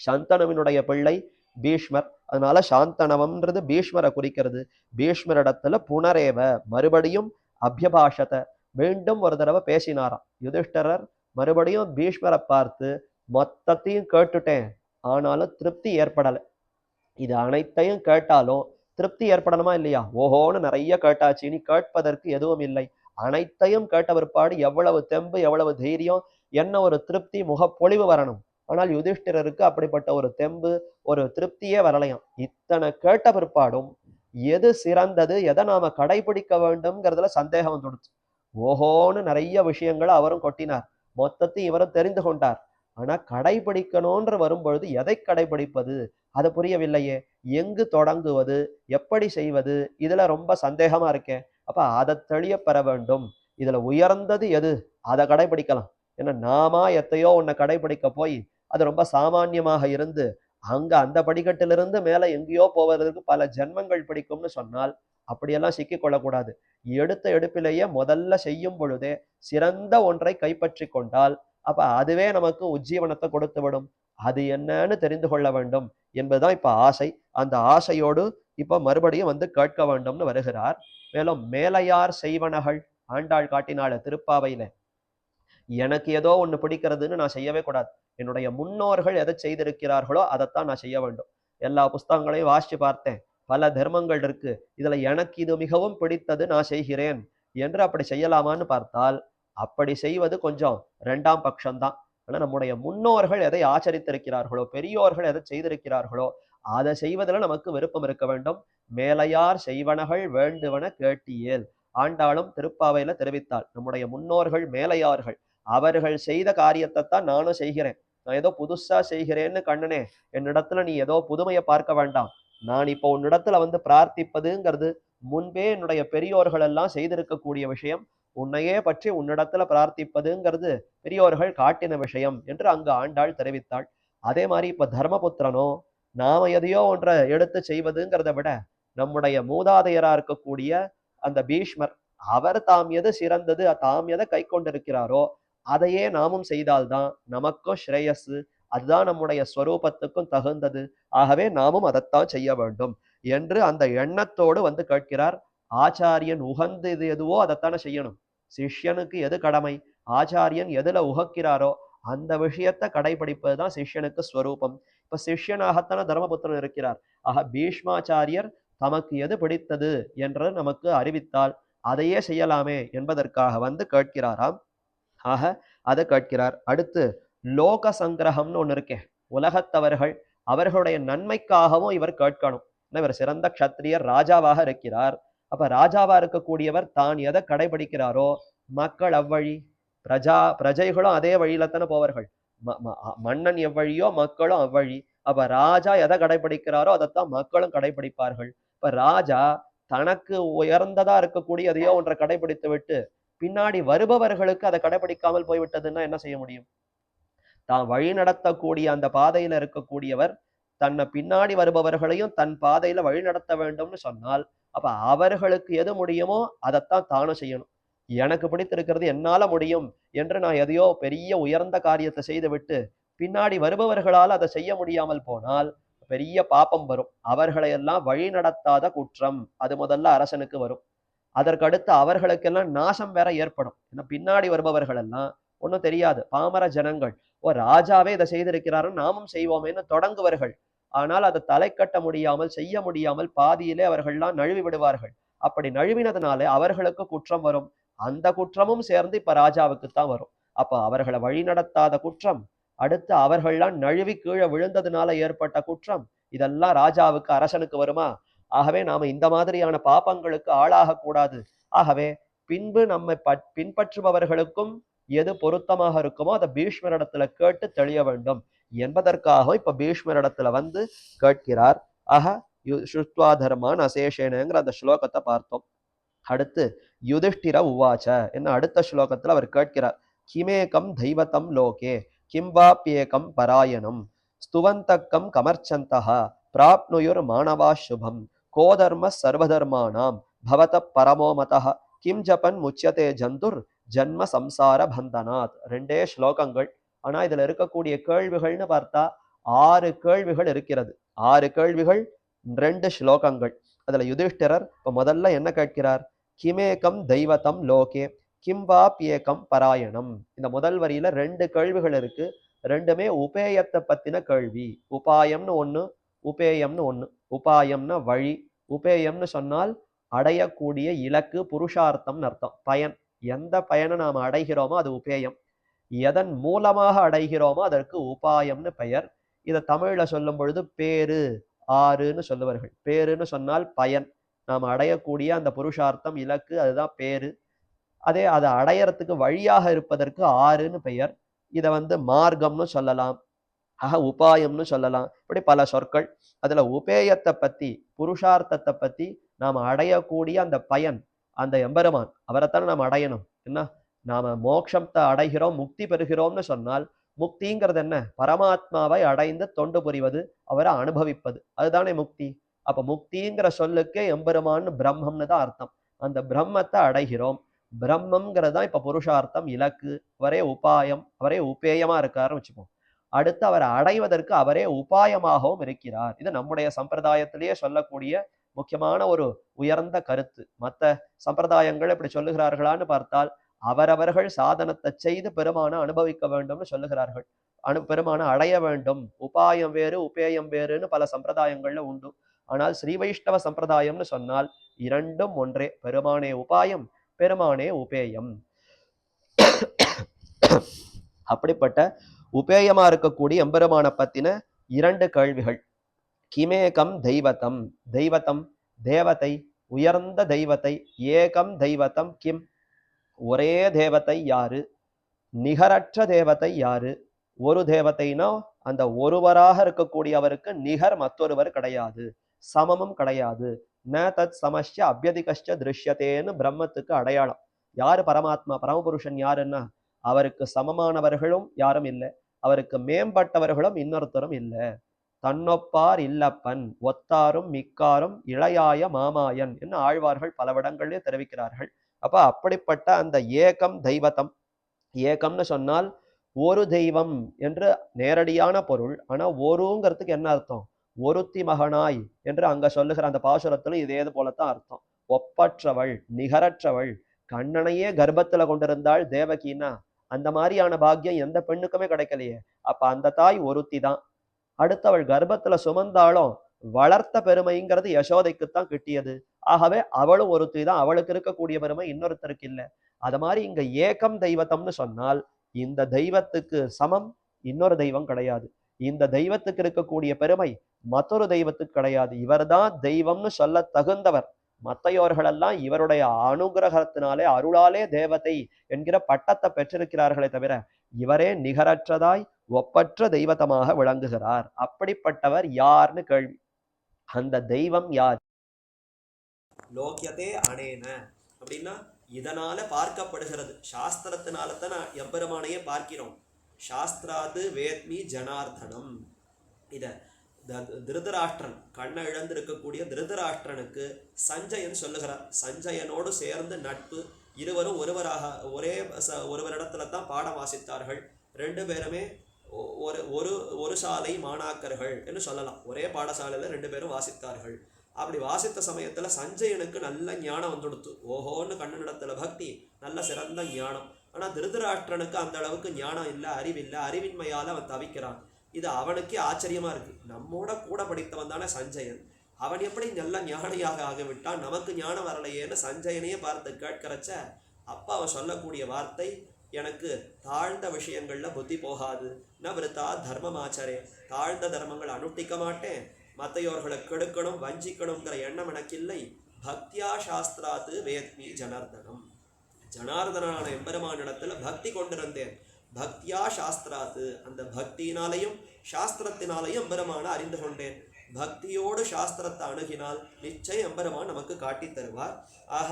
சாந்தனவினுடைய பிள்ளை பீஷ்மர், அதனால சாந்தனவம்ன்றது பீஷ்மரை குறிக்கிறது. பீஷ்மரிடத்துல புனரேவ, மறுபடியும் அபியபாஷத, மீண்டும் ஒரு தடவை பேசினாராம். யுதிஷ்டரர் மறுபடியும் பீஷ்மரை பார்த்து மொத்தத்தையும் கேட்டுட்டேன், ஆனாலும் திருப்தி ஏற்படலை. இது அனைத்தையும் கேட்டாலும் திருப்தி ஏற்படணுமா இல்லையா? ஓஹோன்னு நிறைய கேட்டாச்சு, இனி கேட்பதற்கு எதுவும் இல்லை. அனைத்தையும் கேட்ட பிற்பாடு எவ்வளவு தெம்பு, எவ்வளவு தைரியம், என்ன ஒரு திருப்தி, முகப்பொழிவு வரணும். ஆனால் யுதிஷ்டிரருக்கு அப்படிப்பட்ட ஒரு தெம்பு, ஒரு திருப்தியே வரலையாம். இத்தனை கேட்ட பிற்பாடும் எது சிறந்தது, எதை நாம கடைபிடிக்க வேண்டும்ங்கிறதுல சந்தேகம் வந்துடுச்சு. ஓஹோன்னு நிறைய விஷயங்களை அவரும் கொட்டினார், மொத்தத்தையும் இவரும் தெரிந்து கொண்டார். ஆனா கடைபிடிக்கணும்ன்ற வரும்பொழுது எதை கடைபிடிப்பது அது புரியவில்லையே. எங்கு தொடங்குவது, எப்படி செய்வது, இதுல ரொம்ப சந்தேகமா இருக்கேன். அப்ப அதை தெளிய பெற வேண்டும். இதுல உயர்ந்தது எது, அதை கடைபிடிக்கலாம். ஏன்னா நாமா எத்தையோ உன்னை கடைபிடிக்க போய் அது ரொம்ப சாமான்யமாக இருந்து அங்க அந்த படிக்கட்டிலிருந்து மேல எங்கேயோ போவதற்கு பல ஜென்மங்கள் பிடிக்கும்னு சொன்னால் அப்படியெல்லாம் சிக்கிக் கொள்ளக்கூடாது. எடுத்த எடுப்பிலேயே முதல்ல செய்யும் பொழுதே சிறந்த ஒன்றை கைப்பற்றி கொண்டால் அப்ப அதுவே நமக்கு உஜ்ஜீவனத்தை கொடுத்து விடும். அது என்னன்னு தெரிந்து கொள்ள வேண்டும் என்பதுதான் இப்ப ஆசை. அந்த ஆசையோடு இப்ப மறுபடியும் வந்து கேட்க வேண்டும்னு வருகிறார். மேலும் மேலையார் செய்வனகள் ஆண்டாள் காட்டினால திருப்பாவையில எனக்கு ஏதோ ஒண்ணு பிடிக்கிறதுன்னு நான் செய்யவே கூடாது. என்னுடைய முன்னோர்கள் எதை செய்திருக்கிறார்களோ அதைத்தான் நான் செய்ய வேண்டும். எல்லா புஸ்தகங்களையும் வாசிச்சு பார்த்தேன். பல தர்மங்கள் இருக்கு. இதுல எனக்கு இது மிகவும் பிடித்தது நான் செய்கிறேன் என்று அப்படி செய்யலாமான்னு பார்த்தால், அப்படி செய்வது கொஞ்சம் 2ஆம் பட்சம்தான். ஆனா நம்முடைய முன்னோர்கள் எதை ஆச்சரித்திருக்கிறார்களோ, பெரியோர்கள் எதை செய்திருக்கிறார்களோ, அதை செய்வதில் நமக்கு விருப்பம் இருக்க வேண்டும். மேலையார் செய்வனகள் வேண்டுவன கேட்டியேல். ஆண்டாளும் திருப்பாவையில தெரிவித்தாள். நம்முடைய முன்னோர்கள் மேலையார்கள் அவர்கள் செய்த காரியத்தை தான் நானும் செய்கிறேன். நான் ஏதோ புதுசா செய்கிறேன்னு கண்ணனே என்னிடத்துல நீ ஏதோ புதுமையை பார்க்க வேண்டாம். நான் இப்போ உன்னிடத்துல வந்து பிரார்த்திப்பதுங்கிறது முன்பே என்னுடைய பெரியோர்கள் எல்லாம் செய்திருக்கக்கூடிய விஷயம். உன்னையே பற்றி உன்னிடத்துல பிரார்த்திப்பதுங்கிறது பெரியோர்கள் காட்டின விஷயம் என்று அங்கு ஆண்டாள் தெரிவித்தாள். அதே மாதிரி இப்ப தர்மபுத்திரனோ நாம எதையோ ஒன்றை எடுத்து செய்வதுங்கிறத விட நம்முடைய மூதாதையரா இருக்கக்கூடிய அந்த பீஷ்மர் அவர் தாம் எது சிறந்தது தாம் எதை கை கொண்டிருக்கிறாரோ அதையே நாமும் செய்தால்தான் நமக்கும் ஸ்ரேயஸ். அதுதான் நம்முடைய ஸ்வரூபத்துக்கும் தகுந்தது. ஆகவே நாமும் அதைத்தான் செய்ய வேண்டும் என்று அந்த எண்ணத்தோடு வந்து கேட்கிறார். ஆச்சாரியன் உகந்தது எதுவோ அதைத்தானே செய்யணும். சிஷ்யனுக்கு எது கடமை, ஆச்சாரியன் எதுல உகக்கிறாரோ அந்த விஷயத்தை கடைபிடிப்பதுதான் சிஷ்யனுக்கு ஸ்வரூபம். இப்ப சிஷ்யனாகத்தான தர்மபுத்திரன் இருக்கிறார். ஆக பீஷ்மாச்சாரியர் தமக்கு எது பிடித்தது என்று நமக்கு அறிவித்தால் அதையே செய்யலாமே என்பதற்காக வந்து கேட்கிறாராம். ஆக அதை கேட்கிறார். அடுத்து லோக சங்கிரகம்னு ஒண்ணு இருக்கே, உலகத்தவர்கள் அவர்களுடைய நன்மைக்காகவும் இவர் கேட்கணும். இவர் சிறந்த க்ஷத்திரியர், ராஜாவாக இருக்கிறார். அப்ப ராஜாவா இருக்கக்கூடியவர் தான் எதை கடைபிடிக்கிறாரோ மக்கள் அவ்வழி, பிரஜைகளும் அதே வழியில தானே போவார்கள். மன்னன் எவ்வழியோ மக்களும் அவ்வழி. அப்ப ராஜா எதை கடைபிடிக்கிறாரோ அதைத்தான் மக்களும் கடைபிடிப்பார்கள். இப்ப ராஜா தனக்கு உயர்ந்ததா இருக்கக்கூடிய எதையோ ஒன்றை கடைபிடித்து விட்டு பின்னாடி வருபவர்களுக்கு அதை கடைபிடிக்காமல் போய்விட்டதுன்னா என்ன செய்ய முடியும்? தான் வழி நடத்தக்கூடிய அந்த பாதையில இருக்கக்கூடியவர் தன்னை பின்னாடி வருபவர்களையும் தன் பாதையில வழி நடத்த வேண்டும்னு சொன்னால் அப்ப அவர்களுக்கு எது முடியுமோ அதைத்தான் தானும் செய்யணும். எனக்கு பிடித்திருக்கிறது என்னால முடியும் என்று நான் எதையோ பெரிய உயர்ந்த காரியத்தை செய்து விட்டு பின்னாடி வருபவர்களால் அதை செய்ய முடியாமல் போனால் பெரிய பாப்பம் வரும். அவர்களை எல்லாம் வழி நடத்தாத குற்றம் அது முதல்ல அரசனுக்கு வரும். அதற்கடுத்து அவர்களுக்கெல்லாம் நாசம் வேற ஏற்படும். ஏன்னா பின்னாடி வருபவர்கள் எல்லாம் ஒன்றும் தெரியாது, பாமர ஜனங்கள். ஓ ராஜாவே இதை செய்திருக்கிறாரும் நாமும் செய்வோமேன்னு தொடங்குவார்கள். ஆனால் அதை தலை கட்ட முடியாமல் செய்ய முடியாமல் பாதியிலே அவர்கள்லாம் நழுவி விடுவார்கள். அப்படி நழுவினதுனாலே அவர்களுக்கு குற்றம் வரும். அந்த குற்றமும் சேர்ந்து இப்ப ராஜாவுக்குத்தான் வரும். அப்ப அவர்களை வழி நடத்தாத குற்றம், அடுத்து அவர்கள்லாம் நழுவி கீழே விழுந்ததுனால ஏற்பட்ட குற்றம், இதெல்லாம் ராஜாவுக்கு அரசனுக்கு வருமா? ஆகவே நாம இந்த மாதிரியான பாப்பங்களுக்கு ஆளாக கூடாது. ஆகவே பின்பு நம்மை பின்பற்றுபவர்களுக்கும் எது பொருத்தமாக இருக்குமோ அதை பீஷ்மரிடத்துல கேட்டு தெளிய வேண்டும் என்பதற்காக இப்ப பீஷ்மரிடத்துல வந்து கேட்கிறார். ஆக சுத்வா தர்மான் அசேஷேனங்கிற அந்த ஸ்லோகத்தை பார்த்தோம். அடுத்து யுதிஷ்டிர உவாச்ச என்ன அடுத்த ஸ்லோகத்துல அவர் கேட்கிறார். கிமேகம் தெய்வத்தம் லோகே கிம்வாப்யேகம் பராயணம் ஸ்துவந்தக்கம் கமர்ச்சந்தஹ பிராப்னுயுர் மாணவா சுபம் கோதர்ம சர்வதர்மானாம் பவத பரமோமதஹ கிம் ஜபன் முச்சியதே ஜந்துர் ஜன்ம சம்சார பந்தனாத். 2 ஸ்லோகங்கள். ஆனா இதுல இருக்கக்கூடிய கேள்விகள்னு பார்த்தா 6 கேள்விகள் இருக்கிறது. 6 கேள்விகள் 2 ஸ்லோகங்கள். அதுல யுதிஷ்டிரர் இப்ப முதல்ல என்ன கேட்கிறார்? கிமேகம் தெய்வத்தம் லோகே கிம்வாப்யேகம் பராயணம். இந்த முதல் வரியில 2 கேள்விகள் இருக்கு. 2மே உபேயத்தை பத்தின கேள்வி. உபாயம்னு ஒண்ணு, உபேயம்னு ஒண்ணு. உபாயம்னா வழி, உபேயம்னு சொன்னால் அடையக்கூடிய இலக்கு, புருஷார்த்தம்னு அர்த்தம், பயன். எந்த பயனை நாம அடைகிறோமோ அது உபேயம். எதன் மூலமாக அடைகிறோமோ அதற்கு உபாயம்னு பெயர். இதை தமிழ்ல சொல்லும் பொழுது பேரு ஆறுன்னு சொல்லுவார்கள். பேருன்னு சொன்னால் பயன், நாம் அடையக்கூடிய அந்த புருஷார்த்தம் இலக்கு, அதுதான் பேரு. அதே அதை அடையறதுக்கு வழியாக இருப்பதற்கு ஆறுன்னு பெயர். இதை வந்து மார்க்கம்னு சொல்லலாம், உபாயம்னு சொல்லலாம். இப்படி பல சொற்கள். அதுல உபேயத்தை பத்தி, புருஷார்த்தத்தை பத்தி, நாம் அடையக்கூடிய அந்த பயன், அந்த எம்பெருமான் அவரைத்தானே நாம் அடையணும். என்ன நாம மோட்சத்தை அடைகிறோம், முக்தி பெறுகிறோம்னு சொன்னால் முக்திங்கிறது என்ன? பரமாத்மாவை அடைந்து தொண்டு புரிவது, அவரை அனுபவிப்பது, அதுதானே முக்தி. அப்ப முக்திங்கிற சொல்லுக்கே எம்பெருமான் பிரம்மம்னு தான் அர்த்தம். அந்த பிரம்மத்தை அடைகிறோம். பிரம்மம்ங்கிறது தான் இப்ப புருஷார்த்தம், இலக்கு. அவரே உபாயம், அவரே உபேயமா இருக்காருன்னு வச்சுப்போம். அடுத்து அவரை அடைவதற்கு அவரே உபாயமாகவும் இருக்கிறார். இது நம்முடைய சம்பிரதாயத்திலேயே சொல்லக்கூடிய முக்கியமான ஒரு உயர்ந்த கருத்து. மற்ற சம்பிரதாயங்கள் இப்படி சொல்லுகிறார்களான்னு பார்த்தால், அவரவர்கள் சாதனத்தை செய்து பெருமான அனுபவிக்க வேண்டும்னு சொல்லுகிறார்கள். பெருமான அடைய வேண்டும். உபாயம் வேறு உபேயம் வேறுன்னு பல சம்பிரதாயங்கள்ல உண்டு. ஆனால் ஸ்ரீ வைஷ்ணவ சம்பிரதாயம்னு சொன்னால் இரண்டும் ஒன்றே. பெருமானே உபாயம், பெருமானே உபேயம். அப்படிப்பட்ட உபேயமா இருக்கக்கூடிய எம்பெருமான பத்தின 2 கேள்விகள். கிமேகம் தெய்வத்தம், தெய்வத்தம் தேவத்தை, உயர்ந்த தெய்வத்தை. ஏகம் தெய்வத்தம் கிம், ஒரே தேவத்தை யாரு? நிகரற்ற தேவத்தை யாரு? ஒரு தேவத்தைனா அந்த ஒருவராக இருக்கக்கூடியவருக்கு நிகர் மற்றொருவர் கிடையாது, சமமும் கிடையாது. ந தத் சமஸ்ய அபியதிகஷ்ட திருஷ்யத்தேன்னு பிரம்மத்துக்கு அடையாளம். யாரு பரமாத்மா, பரமபுருஷன் யாருன்னா அவருக்கு சமமானவர்களும் யாரும் இல்லை, அவருக்கு மேம்பட்டவர்களும் இன்னொருத்தரும் இல்லை. தன்னொப்பார் இல்லப்பன், ஒத்தாரும் மிக்காரும் இளையாய மாமாயன் என்று ஆழ்வார்கள் பலவிடங்களிலே தெரிவிக்கிறார்கள். அப்ப அப்படிப்பட்ட அந்த ஏகம் தெய்வத்தம், ஏகம்னு சொன்னால் ஒரு தெய்வம் என்று நேரடியான பொருள். ஆனா ஒருங்கிறதுக்கு என்ன அர்த்தம்? ஒருத்தி மகனாய் என்று அங்க சொல்லுகிற அந்த பாசுரத்துல இதே போலத்தான் அர்த்தம். ஒப்பற்றவள், நிகரற்றவள். கண்ணனையே கர்ப்பத்துல கொண்டிருந்தாள் தேவகின்னா, அந்த மாதிரியான பாக்கியம் எந்த பெண்ணுக்குமே கிடைக்கலையே. அப்ப அந்த தாய் ஒருத்தி தான். அடுத்தவள் கர்ப்பத்துல சுமந்தாலும் வளர்த்த பெருமைங்கிறது யசோதைக்குத்தான் கிட்டியது. ஆகவே அவளும் ஒருத்தி தான், அவளுக்கு இருக்கக்கூடிய பெருமை இன்னொருத்தருக்கு இல்லை. அது மாதிரி இங்க ஏகம் தெய்வத்தம்னு சொன்னால் இந்த தெய்வத்துக்கு சமம் இன்னொரு தெய்வம் கிடையாது. இந்த தெய்வத்துக்கு இருக்கக்கூடிய பெருமை மற்றொரு தெய்வத்துக்கு கிடையாது. இவர்தான் தெய்வம்னு சொல்ல தகுந்தவர். மத்தையோர்களெல்லாம் இவருடைய அனுகிரகத்தினாலே, அருளாலே தேவதை என்கிற பட்டத்தை பெற்றிருக்கிறார்களே தவிர இவரே நிகரற்றதாய் ஒப்பற்ற தெய்வத்தமாக விளங்குகிறார். அப்படிப்பட்டவர் யார்னு கேள்வி. அந்த தெய்வம் யார்? லோக்கியதே அனேன அப்படின்னா இதனால பார்க்கப்படுகிறது. சாஸ்திரத்தினால தான் நான் எம்பெருமானையே பார்க்கிறோம். சாஸ்திராது வேத்மி ஜனார்தனம். இத திருதராஷ்டிரன், கண்ணை இழந்திருக்கக்கூடிய திருதராஷ்டிரனுக்கு சஞ்சயன் சொல்லுகிறார். சஞ்சயனோடு சேர்ந்து நட்பு. இருவரும் ஒருவரிடத்துல தான் பாடம் வாசித்தார்கள். 2 பேருமே ஒரு சாலை மாணாக்கர்கள் என்று சொல்லலாம். ஒரே பாடசாலையில 2 பேரும் வாசித்தார்கள். அப்படி வாசித்த சமயத்துல சஞ்சயனுக்கு நல்ல ஞானம் வந்துடுத்து. ஓஹோன்னு கண்ணனிடத்துல பக்தி, நல்ல சிறந்த ஞானம். ஆனா திருதராஷ்டிரனுக்கு அந்த அளவுக்கு ஞானம் இல்லை, அறிவில்லை. அறிவின்மையால அவன் தவிக்கிறான். இது அவனுக்கே ஆச்சரியமா இருக்கு. நம்மோட கூட படித்தவன் தானே சஞ்சயன், அவன் எப்படி நல்ல ஞானியாக ஆகிவிட்டான், நமக்கு ஞானம் வரலையேன்னு சஞ்சயனையே பார்த்து கேட்கிறச்ச அப்பா அவன் சொல்லக்கூடிய வார்த்தை, எனக்கு தாழ்ந்த விஷயங்கள்ல புத்தி போகாது. ந விருத்தா தர்மமாச்சரே, தாழ்ந்த தர்மங்கள் அனுஷ்டிக்க மாட்டேன். மத்தையோர்களை கெடுக்கணும் வஞ்சிக்கணுங்கிற எண்ணம் எனக்கு இல்லை. பக்தியா சாஸ்திராத்து வேத்மி ஜனார்தனம். ஜனார்தனான எம்பெருமானிடத்துல பக்தி கொண்டிருந்தேன். பக்தியா சாஸ்திராத்து, அந்த பக்தியினாலையும் சாஸ்திரத்தினாலையும் எம்பெருமான அறிந்து கொண்டேன். பக்தியோடு சாஸ்திரத்தை அணுகினால் நிச்சயம் எம்பெருமான் நமக்கு காட்டி தருவார். ஆக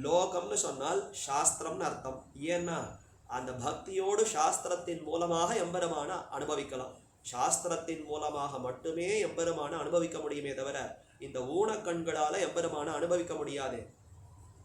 லோகம்னு சொன்னால் சாஸ்திரம்னு அர்த்தம். ஏன்னா அந்த பக்தியோடு சாஸ்திரத்தின் மூலமாக எம்பெருமான அனுபவிக்கலாம். சாஸ்திரத்தின் மூலமாக மட்டுமே எம்பெருமான அனுபவிக்க முடியுமே தவிர இந்த ஊனக்கண்களால எம்பெருமான அனுபவிக்க முடியாது.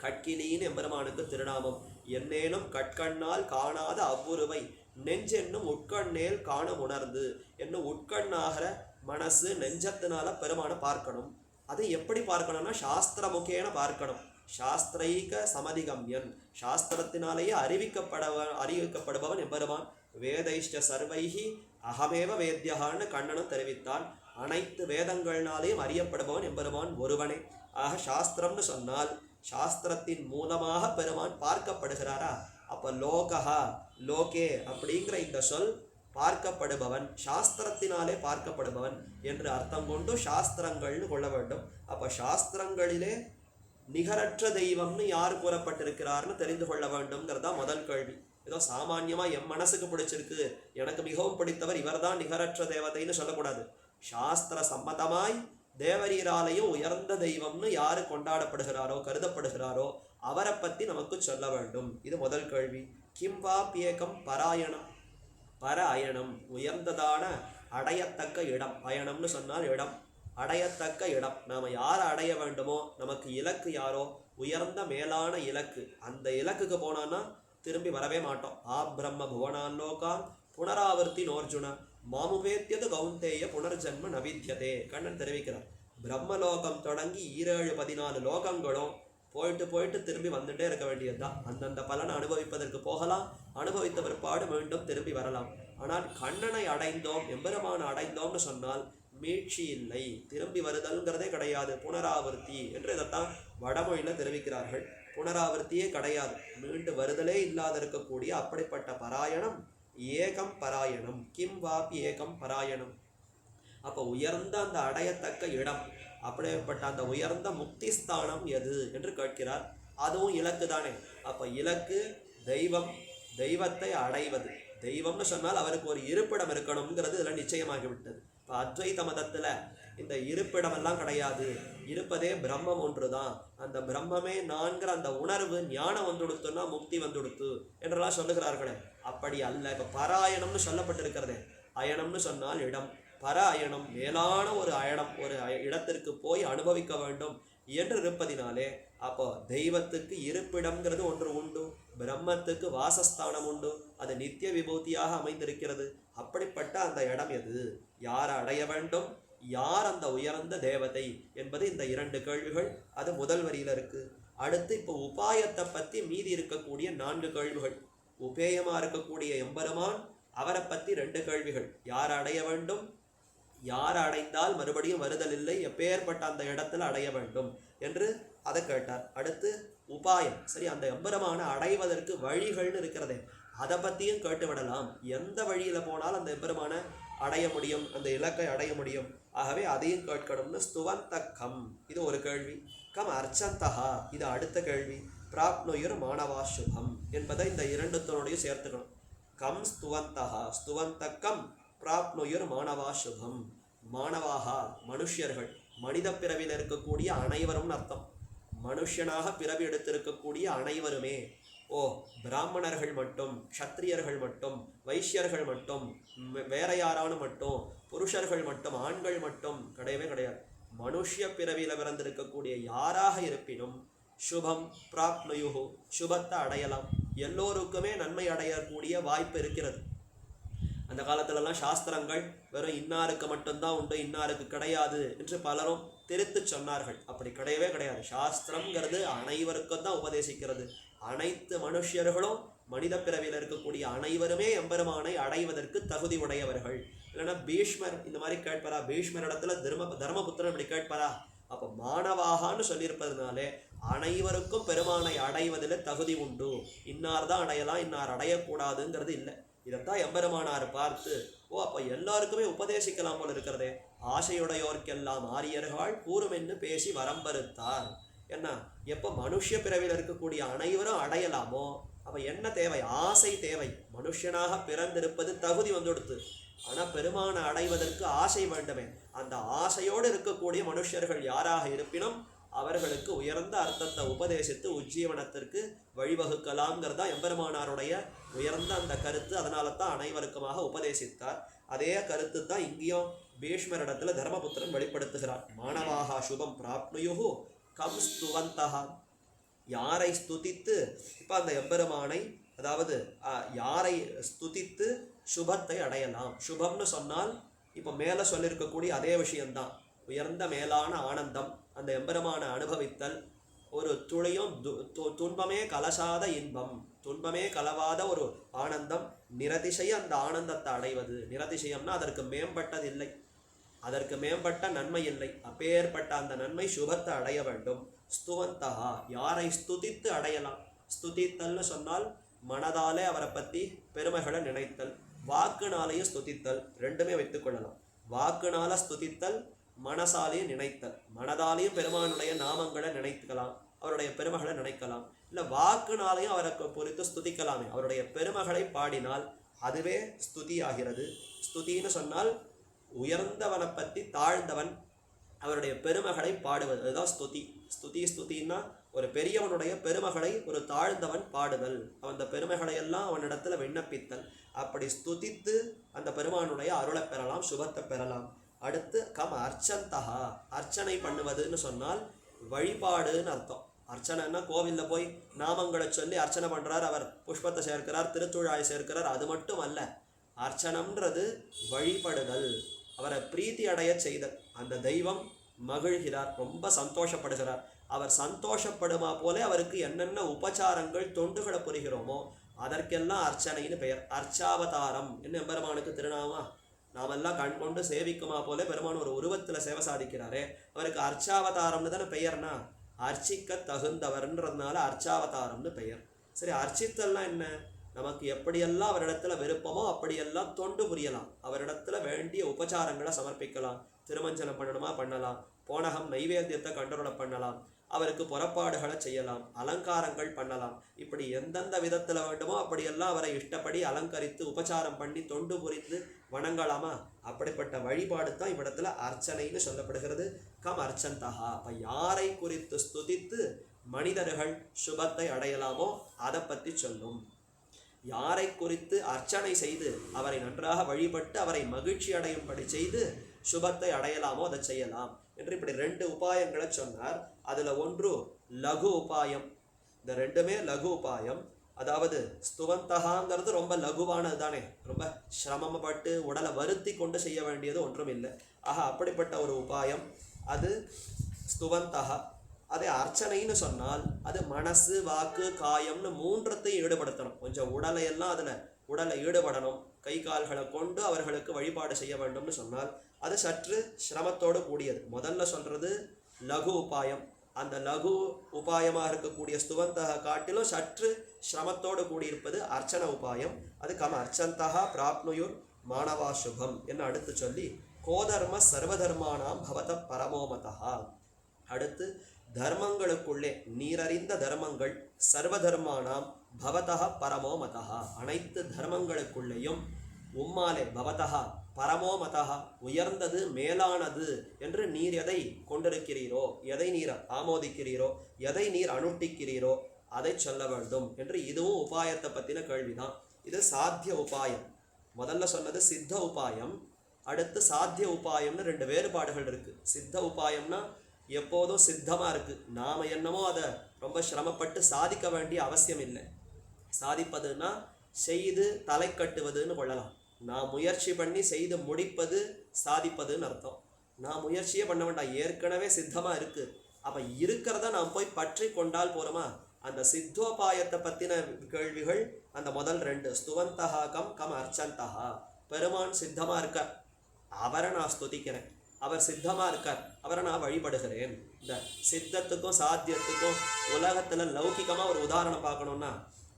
கட்கிலின்னு எம்பெருமானுக்கு திருநாமம். என்னேனும் கட்கண்ணால் காணாத அவ்வுருவை நெஞ்சென்னும் உட்கண்ணேல் காண உணர்ந்து என்னும் உட்கண்ணாகிற மனசு நெஞ்சத்தினால பெருமான பார்க்கணும். அது எப்படி பார்க்கணும்னா சாஸ்திரமுகேன பார்க்கணும். சாஸ்திரைக சமதிகம்யன், சாஸ்திரத்தினாலேயே அறிவிக்கப்படுபவன் எம்பெருமான். வேதைஷ்ட சர்வைஹி அகமேவ வேத்யகான்னு கண்ணனும் தெரிவித்தான். அனைத்து வேதங்கள்னாலேயும் அறியப்படுபவன் எம்பெருமான் ஒருவனே. ஆக சாஸ்திரம்னு சொன்னால் சாஸ்திரத்தின் மூலமாக பெருமான் பார்க்கப்படுகிறாரா? அப்ப லோகஹா, லோகே அப்படிங்கிற இந்த சொல் பார்க்கப்படுபவன், சாஸ்திரத்தினாலே பார்க்கப்படுபவன் என்று அர்த்தம் கொண்டு சாஸ்திரங்கள்னு கொள்ள வேண்டும். அப்ப சாஸ்திரங்களிலே நிகரற்ற தெய்வம்னு யார் கூறப்பட்டிருக்கிறார்னு தெரிந்து கொள்ள வேண்டும்ங்கிறதா முதல் கேள்வி. ஏதோ சாமான்யமா என் மனசுக்கு பிடிச்சிருக்கு, எனக்கு மிகவும் பிடித்தவர் இவர்தான் நிகரற்ற தேவதைன்னு சொல்லக்கூடாது. சாஸ்திர சம்மதமாய் தேவரீராலையும் உயர்ந்த தெய்வம்னு யாரு கொண்டாடப்படுகிறாரோ கருதப்படுகிறாரோ அவரை பத்தி நமக்கு சொல்ல வேண்டும். இது முதல் கேள்வி. கிம்பா பியேகம் பராயணம். பர அயனம் உயர்ந்ததான அடையத்தக்க இடம். அயனம்னு சொன்னால் இடம். அடையத்தக்க இடம். நாம யாரை அடைய வேண்டுமோ, நமக்கு இலக்கு யாரோ, உயர்ந்த மேலான இலக்கு, அந்த இலக்குக்கு போனோம்னா திரும்பி வரவே மாட்டோம். ஆ பிரம்ம புவனான் லோகான் புனராவர்த்தி நோர்ஜுன மாமுவேத்தியது கௌந்தேய புனர்ஜன்ம நவித்யதே. கண்ணன் தெரிவிக்கிறார், பிரம்மலோகம் தொடங்கி 17-14 லோகங்களும் போயிட்டு போயிட்டு திரும்பி வந்துட்டே இருக்க வேண்டியதுதான். அந்தந்த பலனை அனுபவிப்பதற்கு போகலாம், அனுபவித்த பிற்பாடு மீண்டும் திரும்பி வரலாம். ஆனால் கண்ணனை அடைந்தோம், எம்பெருமான அடைந்தோம்னு சொன்னால் மீட்சி இல்லை, திரும்பி வருதல்ங்கிறதே கிடையாது, புனராவர்த்தி என்று இதைத்தான் வடமொழியில தெரிவிக்கிறார்கள். புனராவர்த்தியே கிடையாது, மீண்டு வருதலே இல்லாத இருக்கக்கூடிய அப்படிப்பட்ட பராயணம் ஏகம் பராயணம். கிம் வாபி ஏகம் பராயணம். அப்போ உயர்ந்த அந்த அடையத்தக்க இடம், அப்படிப்பட்ட அந்த உயர்ந்த முக்தி ஸ்தானம் எது என்று கேட்கிறார். அதுவும் இலக்கு தானே. அப்ப இலக்கு தெய்வம், தெய்வத்தை அடைவது. தெய்வம்னு சொன்னால் அவருக்கு ஒரு இருப்பிடம் இருக்கணுங்கிறது இதுல நிச்சயமாகிவிட்டது. இப்போ அத்வைத மதத்துல இந்த இருப்பிடம் எல்லாம் கிடையாது, இருப்பதே பிரம்மம் ஒன்றுதான். அந்த பிரம்மமே நான்கிற அந்த உணர்வு ஞானம் வந்துடுத்துன்னா முக்தி வந்துடுத்து என்றெல்லாம் சொல்லுகிறார்களே, அப்படி அல்ல. இப்ப பராயணம்னு சொல்லப்பட்டிருக்கிறதே, அயனம்னு சொன்னால் இடம், பர அயனம் மேலான ஒரு அயனம், ஒரு இடத்திற்கு போய் அனுபவிக்க வேண்டும் என்று இருப்பதினாலே, அப்போ தெய்வத்துக்கு இருப்பிடம்ங்கிறது ஒன்று உண்டு, பிரம்மத்துக்கு வாசஸ்தானம் உண்டு, அது நித்திய விபூதியாக அமைந்திருக்கிறது. அப்படிப்பட்ட அந்த இடம் எது, யார் அடைய வேண்டும், யார் அந்த உயர்ந்த தேவதை என்பது இந்த 2 கேள்விகள். அது முதல் வரியில இருக்கு. அடுத்து இப்போ உபாயத்தை பத்தி மீதி இருக்கக்கூடிய 4 கேள்விகள். உபேயமா இருக்கக்கூடிய எம்பெருமான், அவரை பத்தி 2 கேள்விகள். யார் அடைய வேண்டும், யார் அடைந்தால் மறுபடியும் வருதல் இல்லை, எப்பேற்பட்ட அந்த இடத்துல அடைய வேண்டும் என்று அதை கேட்டார். அடுத்து உபாயம், சரி அந்த எம்பெருமான அடைவதற்கு வழிகள்னு இருக்கிறதே, அதை பத்தியும் கேட்டு விடலாம். எந்த வழியில போனால் அந்த எம்பெருமான அடைய முடியும், அந்த இலக்கை அடைய முடியும், ஆகவே அதையும் கேட்கணும்னு ஸ்துவந்தகம், இது ஒரு கேள்வி. கம் அர்ச்சந்தகா, இது அடுத்த கேள்வி. பிராப்னுயுர் மாணவா சுபம் என்பதை இந்த 2 சேர்த்துக்கணும். கம் ஸ்துவந்தகா, ஸ்துவந்தகம் பிராப்னுயுர் மாணவா சுபம். மாணவாகா மனுஷ்யர்கள், மனித பிறவியில் இருக்கக்கூடிய அனைவரும் அர்த்தம். மனுஷனாக பிறவி எடுத்திருக்கக்கூடிய அனைவருமே. ஓ பிராமணர்கள் மட்டும், க்ஷத்திரியர்கள் மட்டும், வைஷ்யர்கள் மட்டும், வேற யாராலும் மட்டும், புருஷர்கள் மட்டும், ஆண்கள் மட்டும் கிடையவே கிடையாது. மனுஷ்ய பிறவியில பிறந்திருக்கக்கூடிய யாராக இருப்பினும் சுபம் பிராப்னுயுஹு, சுபத்தை அடையலாம். எல்லோருக்குமே நன்மை அடையக்கூடிய வாய்ப்பு இருக்கிறது. அந்த காலத்துலலாம் சாஸ்திரங்கள் வெறும் இன்னாருக்கு மட்டும்தான் உண்டு, இன்னாருக்கு கிடையாது என்று பலரும் திரித்து சொன்னார்கள். அப்படி கிடையவே கிடையாது. சாஸ்திரம்ங்கிறது அனைவருக்கும் தான் உபதேசிக்கிறது. அனைத்து மனுஷர்களும், மனித பிறவியில் இருக்கக்கூடிய அனைவருமே எம்பெருமானை அடைவதற்கு தகுதி உடையவர்கள். இல்லைன்னா பீஷ்மர் இந்த மாதிரி கேட்பாரா? பீஷ்மர் இடத்துல தர்மபுத்திரன் இப்படி கேட்பாரா? அப்போ மாணவாகான்னு சொல்லியிருப்பதுனாலே அனைவருக்கும் பெருமானை அடைவதில் தகுதி உண்டு. இன்னார் தான் அடையலாம், இன்னார் அடையக்கூடாதுங்கிறது இல்லை. இதைத்தான் எம்பெருமானார் பார்த்து, ஓ அப்போ எல்லாருக்குமே உபதேசிக்கலாம் போல இருக்கிறதே. ஆசையுடையோர்க்கெல்லாம் ஆரியர்கள் கூறுமென்னு பேசி வரம்பறுத்தார். என்ன, எப்போ மனுஷ பிறவியில் இருக்கக்கூடிய அனைவரும் அடையலாமோ, அப்போ என்ன தேவை? ஆசை தேவை. மனுஷனாக பிறந்திருப்பது தகுதி வந்துடுத்து, ஆனால் பெருமானை அடைவதற்கு ஆசை வேண்டுமே. அந்த ஆசையோடு இருக்கக்கூடிய மனுஷர்கள் யாராக இருப்பினும் அவர்களுக்கு உயர்ந்த அர்த்தத்தை உபதேசித்து உஜ்ஜீவனத்திற்கு வழிவகுக்கலாம்ங்கிறதா எம்பெருமானாருடைய உயர்ந்த அந்த கருத்து. அதனால தான் அனைவருக்குமாக உபதேசித்தார். அதே கருத்து தான் இங்கேயும் பீஷ்மரிடத்துல தர்மபுத்திரன் வெளிப்படுத்துகிறார். மாணவாகா சுபம் பிராப்னுயுஹு கம் ஸ்துவந்தஹா, யாரை ஸ்துதித்து, இப்போ அந்த எம்பெருமானை, அதாவது யாரை ஸ்துதித்து சுபத்தை அடையலாம். சுபம்னு சொன்னால் இப்போ மேலே சொல்லியிருக்கக்கூடிய அதே விஷயம்தான். உயர்ந்த மேலான ஆனந்தம், அந்த எம்பெருமான அனுபவித்தல், ஒரு துளியும் துன்பமே கலசாத இன்பம், துன்பமே கலவாத ஒரு ஆனந்தம், நிரதிசய அந்த ஆனந்தத்தை அடைவது. நிரதிசயம்னா அதற்கு மேம்பட்டது இல்லை, அதற்கு மேம்பட்ட நன்மை இல்லை. அப்பேற்பட்ட அந்த நன்மை சுபத்தை அடைய வேண்டும். ஸ்துவந்தகா, யாரை ஸ்துதித்து அடையலாம். ஸ்துதித்தல்னு சொன்னால் மனதாலே அவரை பற்றி பெருமைகளை நினைத்தல், வாக்குனாலையும் ஸ்துதித்தல், ரெண்டுமே வைத்துக்கொள்ளலாம். வாக்குனால ஸ்துதித்தல், மனசாலையும் நினைத்தல். மனதாலையும் பெருமானுடைய நாமங்களை நினைத்துக்கலாம், அவருடைய பெருமைகளை நினைக்கலாம். இல்லை வாக்குனாலையும் அவரை பொறுத்து ஸ்துதிக்கலாமே. அவருடைய பெருமைகளை பாடினால் அதுவே ஸ்துதி ஆகிறது. ஸ்துதின்னு சொன்னால் உயர்ந்தவனை பற்றி தாழ்ந்தவன் அவருடைய பெருமைகளை பாடுவது, அதுதான் ஸ்துதி. ஸ்துதின்னா ஒரு பெரியவனுடைய பெருமைகளை ஒரு தாழ்ந்தவன் பாடுதல், அந்த பெருமைகளை எல்லாம் அவனிடத்துல விண்ணப்பித்தல். அப்படி ஸ்துதித்து அந்த பெருமானுடைய அருளை பெறலாம், சுபத்தை பெறலாம். அடுத்து கம் அர்ச்சந்தகா, அர்ச்சனை பண்ணுவதுன்னு சொன்னால் வழிபாடுன்னு அர்த்தம். அர்ச்சனைன்னா கோவிலில் போய் நாமங்களை சொல்லி அர்ச்சனை பண்ணுறார், அவர் புஷ்பத்தை சேர்க்கிறார், திருத்துழாயை சேர்க்கிறார், அது மட்டும் அல்ல. அர்ச்சனம்ன்றது வழிபடுதல், அவரை பிரீத்தி அடைய செய்தல். அந்த தெய்வம் மகிழ்கிறார், ரொம்ப சந்தோஷப்படுகிறார். அவர் சந்தோஷப்படுமா போல அவருக்கு என்னென்ன உபச்சாரங்கள் தொண்டுகளை புரிகிறோமோ அதற்கெல்லாம் அர்ச்சனைன்னு பெயர். அர்ச்சாவதாரம் என்ன எம்பெருமானுக்கு திருநாமா? நாமெல்லாம் கண் கொண்டு சேவிக்குமா போல பெருமான் ஒரு உருவத்தில் சேவை சாதிக்கிறாரே, அவருக்கு அர்ச்சாவதாரம்னு தானே பெயர்னா, அர்ச்சிக்க தகுந்தவர்ன்றதுனால அர்ச்சாவதாரம்னு பெயர். சரி, அர்ச்சித்தல்னா என்ன? நமக்கு எப்படியெல்லாம் அவரிடத்துல விருப்பமோ அப்படியெல்லாம் தொண்டு புரியலாம், அவரிடத்துல வேண்டிய உபச்சாரங்களை சமர்ப்பிக்கலாம். திருமஞ்சனம் பண்ணணுமா பண்ணலாம், போனகம் நைவேத்தியத்தை கண்டருளை பண்ணலாம், அவருக்கு புறப்பாடுகளை செய்யலாம், அலங்காரங்கள் பண்ணலாம். இப்படி எந்தெந்த விதத்தில் வேண்டுமோ அப்படியெல்லாம் அவரை இஷ்டப்படி அலங்கரித்து உபச்சாரம் பண்ணி தொண்டு புரிந்து வணங்கலாமா? அப்படிப்பட்ட வழிபாடு தான் இவ்விடத்துல அர்ச்சனைன்னு சொல்லப்படுகிறது. கம் அர்ச்சந்தகா. அப்போ யாரை குறித்து ஸ்துதித்து மனிதர்கள் சுபத்தை அடையலாமோ அதை பற்றி சொல்லும். யாரை குறித்து அர்ச்சனை செய்து அவரை நன்றாக வழிபட்டு அவரை மகிழ்ச்சி அடையும்படி செய்து சுபத்தை அடையலாமோ அதை செய்யலாம் என்று இப்படி 2 உபாயங்களை சொன்னார். அதுல ஒன்று லகு உபாயம். இந்த ரெண்டுமே லகு உபாயம். அதாவது ஸ்துவந்தகாங்கிறது ரொம்ப லகுவானது தானே, ரொம்ப சிரமப்பட்டு உடலை வருத்தி கொண்டு செய்ய வேண்டியது ஒன்றும் இல்லை. ஆக அப்படிப்பட்ட ஒரு உபாயம் அது ஸ்துவந்தகா. அதே அர்ச்சனைன்னு சொன்னால் அது மனசு வாக்கு காயம்னு 3த்தையும் ஈடுபடுத்தணும். கொஞ்சம் உடலை ஈடுபடணும், கை கால்களை கொண்டு அவர்களுக்கு வழிபாடு செய்ய வேண்டும்னு சொன்னால் அது சற்று சிரமத்தோடு கூடியது. முதல்ல சொல்றது லகு உபாயம். அந்த லகு உபாயமாக இருக்கக்கூடிய ஸ்துவந்தகா காட்டிலும் சற்று சிரமத்தோடு கூடியிருப்பது அர்ச்சன உபாயம். அது கம் அர்ச்சந்தகா பிராப்னுயுர் மாணவா சுபம் என்று அடுத்து சொல்லி கோதர்ம சர்வதர்மானாம் பவத பரமோமதா. அடுத்து தர்மங்களுக்குள்ளே நீரறிந்த தர்மங்கள் சர்வதர்மானாம் பவதா பரமோமதா, அனைத்து தர்மங்களுக்குள்ளேயும் உம்மாலே பவதா பரமோமதா உயர்ந்தது மேலானது என்று நீர் எதை கொண்டிருக்கிறீரோ, எதை நீர் ஆமோதிக்கிறீரோ, எதை நீர் அனுஷ்டிக்கிறீரோ அதை சொல்ல வேண்டும் என்று. இதுவும் உபாயத்தை பற்றின கேள்விதான். இது சாத்திய உபாயம். முதல்ல சொன்னது சித்த உபாயம், அடுத்து சாத்திய உபாயம்னு 2 வேறுபாடுகள் இருக்கு. சித்த உபாயம்னா எப்போதும் சித்தமா இருக்கு, நாம என்னமோ அதை ரொம்ப சிரமப்பட்டு சாதிக்க வேண்டிய அவசியம் இல்லை. சாதிப்பதுன்னா செய்து தலை கட்டுவதுன்னு கொள்ளலாம். நான் முயற்சி பண்ணி செய்து முடிப்பது சாதிப்பதுன்னு அர்த்தம். நான் முயற்சியே பண்ண வேண்டாம், ஏற்கனவே சித்தமா இருக்கு. அப்ப இருக்கிறத நாம் போய் பற்றி கொண்டால் போறோமா? அந்த சித்தோபாயத்தை பத்தின கேள்விகள் அந்த முதல் 2. ஸ்துவந்தகா கம் அர்ச்சந்தகா. பெருமான் சித்தமா இருக்கார், அவரை நான் ஸ்துதிக்கிறேன். அவர் சித்தமா இருக்கார், அவரை நான் வழிபடுகிறேன். இந்த சித்தத்துக்கும் சாத்தியத்துக்கும் உலகத்துல லௌகிகமா ஒரு உதாரணம் பார்க்கணும்னா,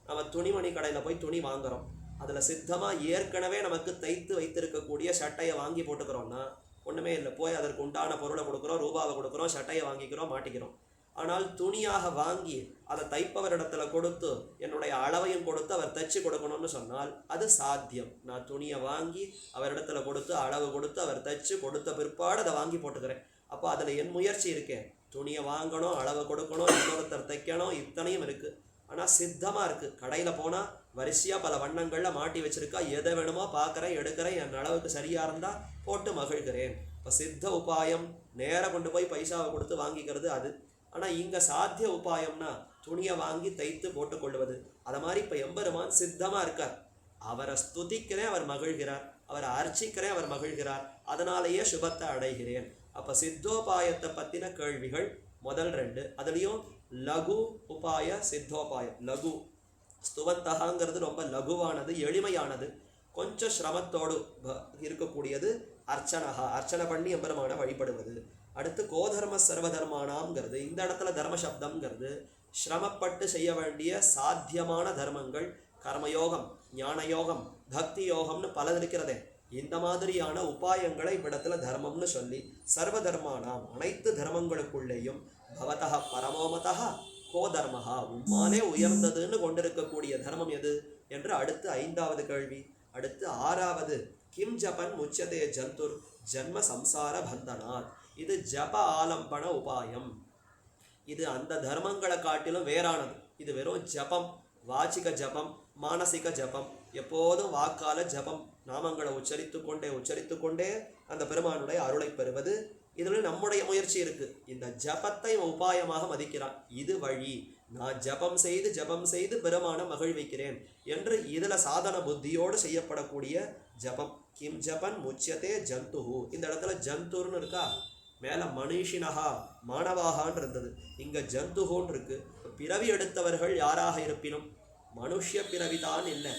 நம்ம துணிமணி கடையில போய் துணி வாங்குறோம். அதுல சித்தமா ஏற்கனவே நமக்கு தைத்து வைத்திருக்கக்கூடிய சட்டையை வாங்கி போட்டுக்கிறோம்னா ஒண்ணுமே இல்லை, போய் அதற்கு உண்டான பொருளை கொடுக்குறோம், ரூபாவை கொடுக்குறோம், சட்டையை வாங்கிக்கிறோம், மாட்டிக்கிறோம். ஆனால் துணியாக வாங்கி அதை தைப்பவரிடத்துல கொடுத்து என்னுடைய அளவையும் கொடுத்து அவர் தைச்சு கொடுக்கணும்னு சொன்னால் அது சாத்தியம். நான் துணியை வாங்கி அவரிடத்துல கொடுத்து அளவு கொடுத்து அவர் தைச்சு கொடுத்த பிற்பாடு அதை வாங்கி போட்டுக்கிறேன். அப்போ அதில் என் முயற்சி இருக்கேன். துணியை வாங்கணும், அளவு கொடுக்கணும், இன்னொருத்தர் தைக்கணும், இத்தனையும் இருக்கு. ஆனால் சித்தமாக இருக்கு. கடையில் போனால் வரிசையாக பல வண்ணங்களில் மாட்டி வச்சிருக்கா, எதை வேணுமோ பார்க்குறேன், எடுக்கிறேன், என் அளவுக்கு சரியாக இருந்தால் போட்டு மகிழ்கிறேன். இப்போ சித்த உபாயம் நேராக கொண்டு போய் பைசாவை கொடுத்து வாங்கிக்கிறது அது. ஆனால் இங்கே சாத்திய உபாயம்னா துணியை வாங்கி தைத்து போட்டுக்கொள்வது. அதை மாதிரி இப்போ எம்பெருமான் சித்தமாக இருக்கார். அவரை ஸ்துதிக்கிறேன், அவர் மகிழ்கிறார், அவரை அர்ச்சிக்கிறேன், அவர் மகிழ்கிறார், அதனாலேயே சுபத்தை அடைகிறேன். அப்போ சித்தோபாயத்தை பற்றின கேள்விகள் முதல் 2. அதுலேயும் லகு உபாய சித்தோபாயம். லகு ஸ்துவந்தகாங்கிறது ரொம்ப லகுவானது, எளிமையானது, கொஞ்சம் சிரமத்தோடு இருக்கக்கூடியது அர்ச்சனகா, அர்ச்சனை பண்ணி எம்பெருமான வழிபடுவது. அடுத்து கோதர்ம சர்வதர்மானாம்ங்கிறது, இந்த இடத்துல தர்ம சப்தம்ங்கிறது சிரமப்பட்டு செய்ய வேண்டிய சாத்தியமான தர்மங்கள். கர்மயோகம், ஞானயோகம், பக்தி யோகம்னு பலது இருக்கிறதே. இந்த மாதிரியான உபாயங்களை இவ்விடத்துல தர்மம்னு சொல்லி சர்வதர்மானாம் அனைத்து தர்மங்களுக்குள்ளேயும் பவதா பரமோமதா கோதர்மஹா உம்மாலே உயர்ந்ததுன்னு கொண்டிருக்கக்கூடிய தர்மம் எது என்று அடுத்து 5வது கேள்வி. அடுத்து 6வது கிம் ஜபன் முச்சதே ஜந்துர் ஜன்ம சம்சார பந்தனாத். இது ஜப ஆலம்பன உபாயம். இது அந்த தர்மங்களை காட்டிலும் வேறானது. இது வெறும் ஜபம், வாச்சிக ஜபம், மானசிக ஜபம். எப்போதும் வாக்கால ஜபம், நாமங்களை உச்சரித்து கொண்டே அந்த பெருமானுடைய அருளை பெறுவது. இதுல நம்முடைய முயற்சி இருக்கு. இந்த ஜபத்தை உபாயமாக மதிக்கிறான். இது வழி, நான் ஜபம் செய்து பெருமான மகிழ்விக்கிறேன் என்று இதுல சாதன புத்தியோடு செய்யப்படக்கூடிய ஜபம். கிம் ஜபன் முச்சியத்தே ஜந்துஹு. இந்த இடத்துல ஜந்துர்னு இருக்கா, மேல மனுஷினஹா மாணவாகான் இருந்தது, இங்க ஜந்துஹோன் இருக்கு. பிறவி எடுத்தவர்கள் யாராக இருப்பினும் மனுஷ்ய பிறவிதான் இல்லை,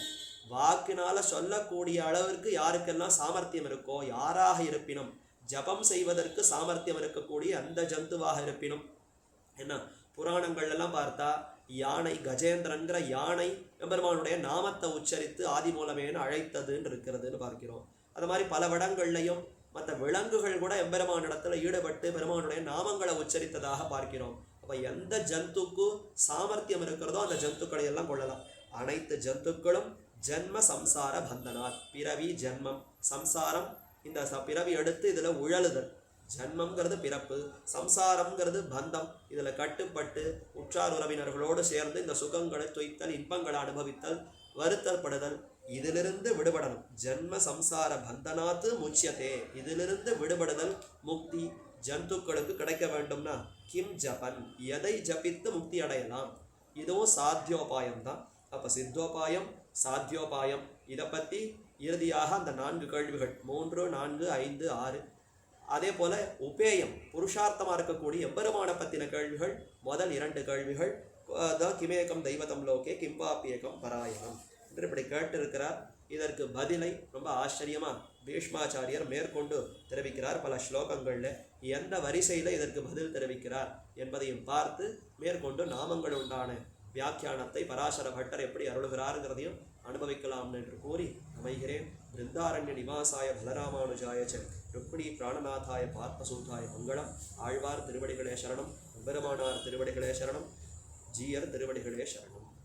வாக்கினால சொல்லக்கூடிய அளவிற்கு யாருக்கெல்லாம் சாமர்த்தியம் இருக்கோ யாராக இருப்பினும், ஜபம் செய்வதற்கு சாமர்த்தியம் இருக்கக்கூடிய அந்த ஜந்துவாக இருப்பினும். என்ன புராணங்கள் எல்லாம் பார்த்தா யானை, கஜேந்திரன்கிற யானை எம்பெருமானுடைய நாமத்தை உச்சரித்து ஆதி மூலமேன்னு அழைத்ததுன்னு இருக்கிறதுன்னு பார்க்கிறோம். அது மாதிரி பல இடங்கள்லையும் மற்ற விலங்குகள் கூட எம்பெருமானிடத்துல ஈடுபட்டு பெருமானுடைய நாமங்களை உச்சரித்ததாக பார்க்கிறோம். அப்ப எந்த ஜந்துக்கு சாமர்த்தியம் இருக்கிறதோ அந்த ஜந்துக்களை எல்லாம் கொள்ளலாம். அனைத்து ஜந்துக்களும் ஜன்ம சம்சார பந்தனாத், பிறவி ஜன்மம் சம்சாரம், இந்த பிறவி எடுத்து இதுல உழலுதல். ஜன்மம்ங்கிறது பிறப்பு, சம்சாரம்ங்கிறது பந்தம், இதுல கட்டுப்பட்டு உற்றார் உறவினர்களோடு சேர்ந்து இந்த சுகங்களை துய்த்தல், இன்பங்களை அனுபவித்தல், வருத்தல் படுதல், இதிலிருந்து விடுபடணும். ஜன்ம சம்சார பந்தனாத்து முச்சியத்தே, இதிலிருந்து விடுபடுதல் முக்தி ஜந்துக்களுக்கு கிடைக்க வேண்டும்னா கிம் ஜபன், எதை ஜபித்து முக்தி அடையலாம்? இதுவும் சாத்தியோபாயம்தான். அப்ப சித்தோபாயம், சாத்தியோபாயம், இதை பத்தி இறுதியாக அந்த 4 கேள்விகள் 3, 4, 5, 6. அதே போல உபேயம், புருஷார்த்தமா இருக்கக்கூடிய எம்பெருமான பத்தின கேள்விகள் முதல் 2 கேள்விகள், கிமேகம் தெய்வதம் லோகே கிம்பாப்பியகம் பராயணம் என்று இப்படி கேட்டு இருக்கிறார். இதற்கு பதிலை ரொம்ப ஆச்சரியமா பீஷ்மாச்சாரியர் மேற்கொண்டு தெரிவிக்கிறார். பல ஸ்லோகங்கள்ல எந்த வரிசையில இதற்கு பதில் தெரிவிக்கிறார் என்பதையும் பார்த்து மேற்கொண்டு நாமங்கள் உண்டான வியாக்கியானத்தை பராசர பட்டர் எப்படி அருளுகிறாருங்கிறதையும் அனுபவிக்கலாம் என்று கூறி அமைகிறேன். பிருந்தாரண்ய நிவாசாய பலராமானுஜாய ருக்மிணி பிராணநாதாய பார்ப்பசூதாய மங்களம். ஆழ்வார் திருவடிகளே சரணம், பெருமானார் திருவடிகளே சரணம், ஜீயர் திருவடிகளே சரணம்.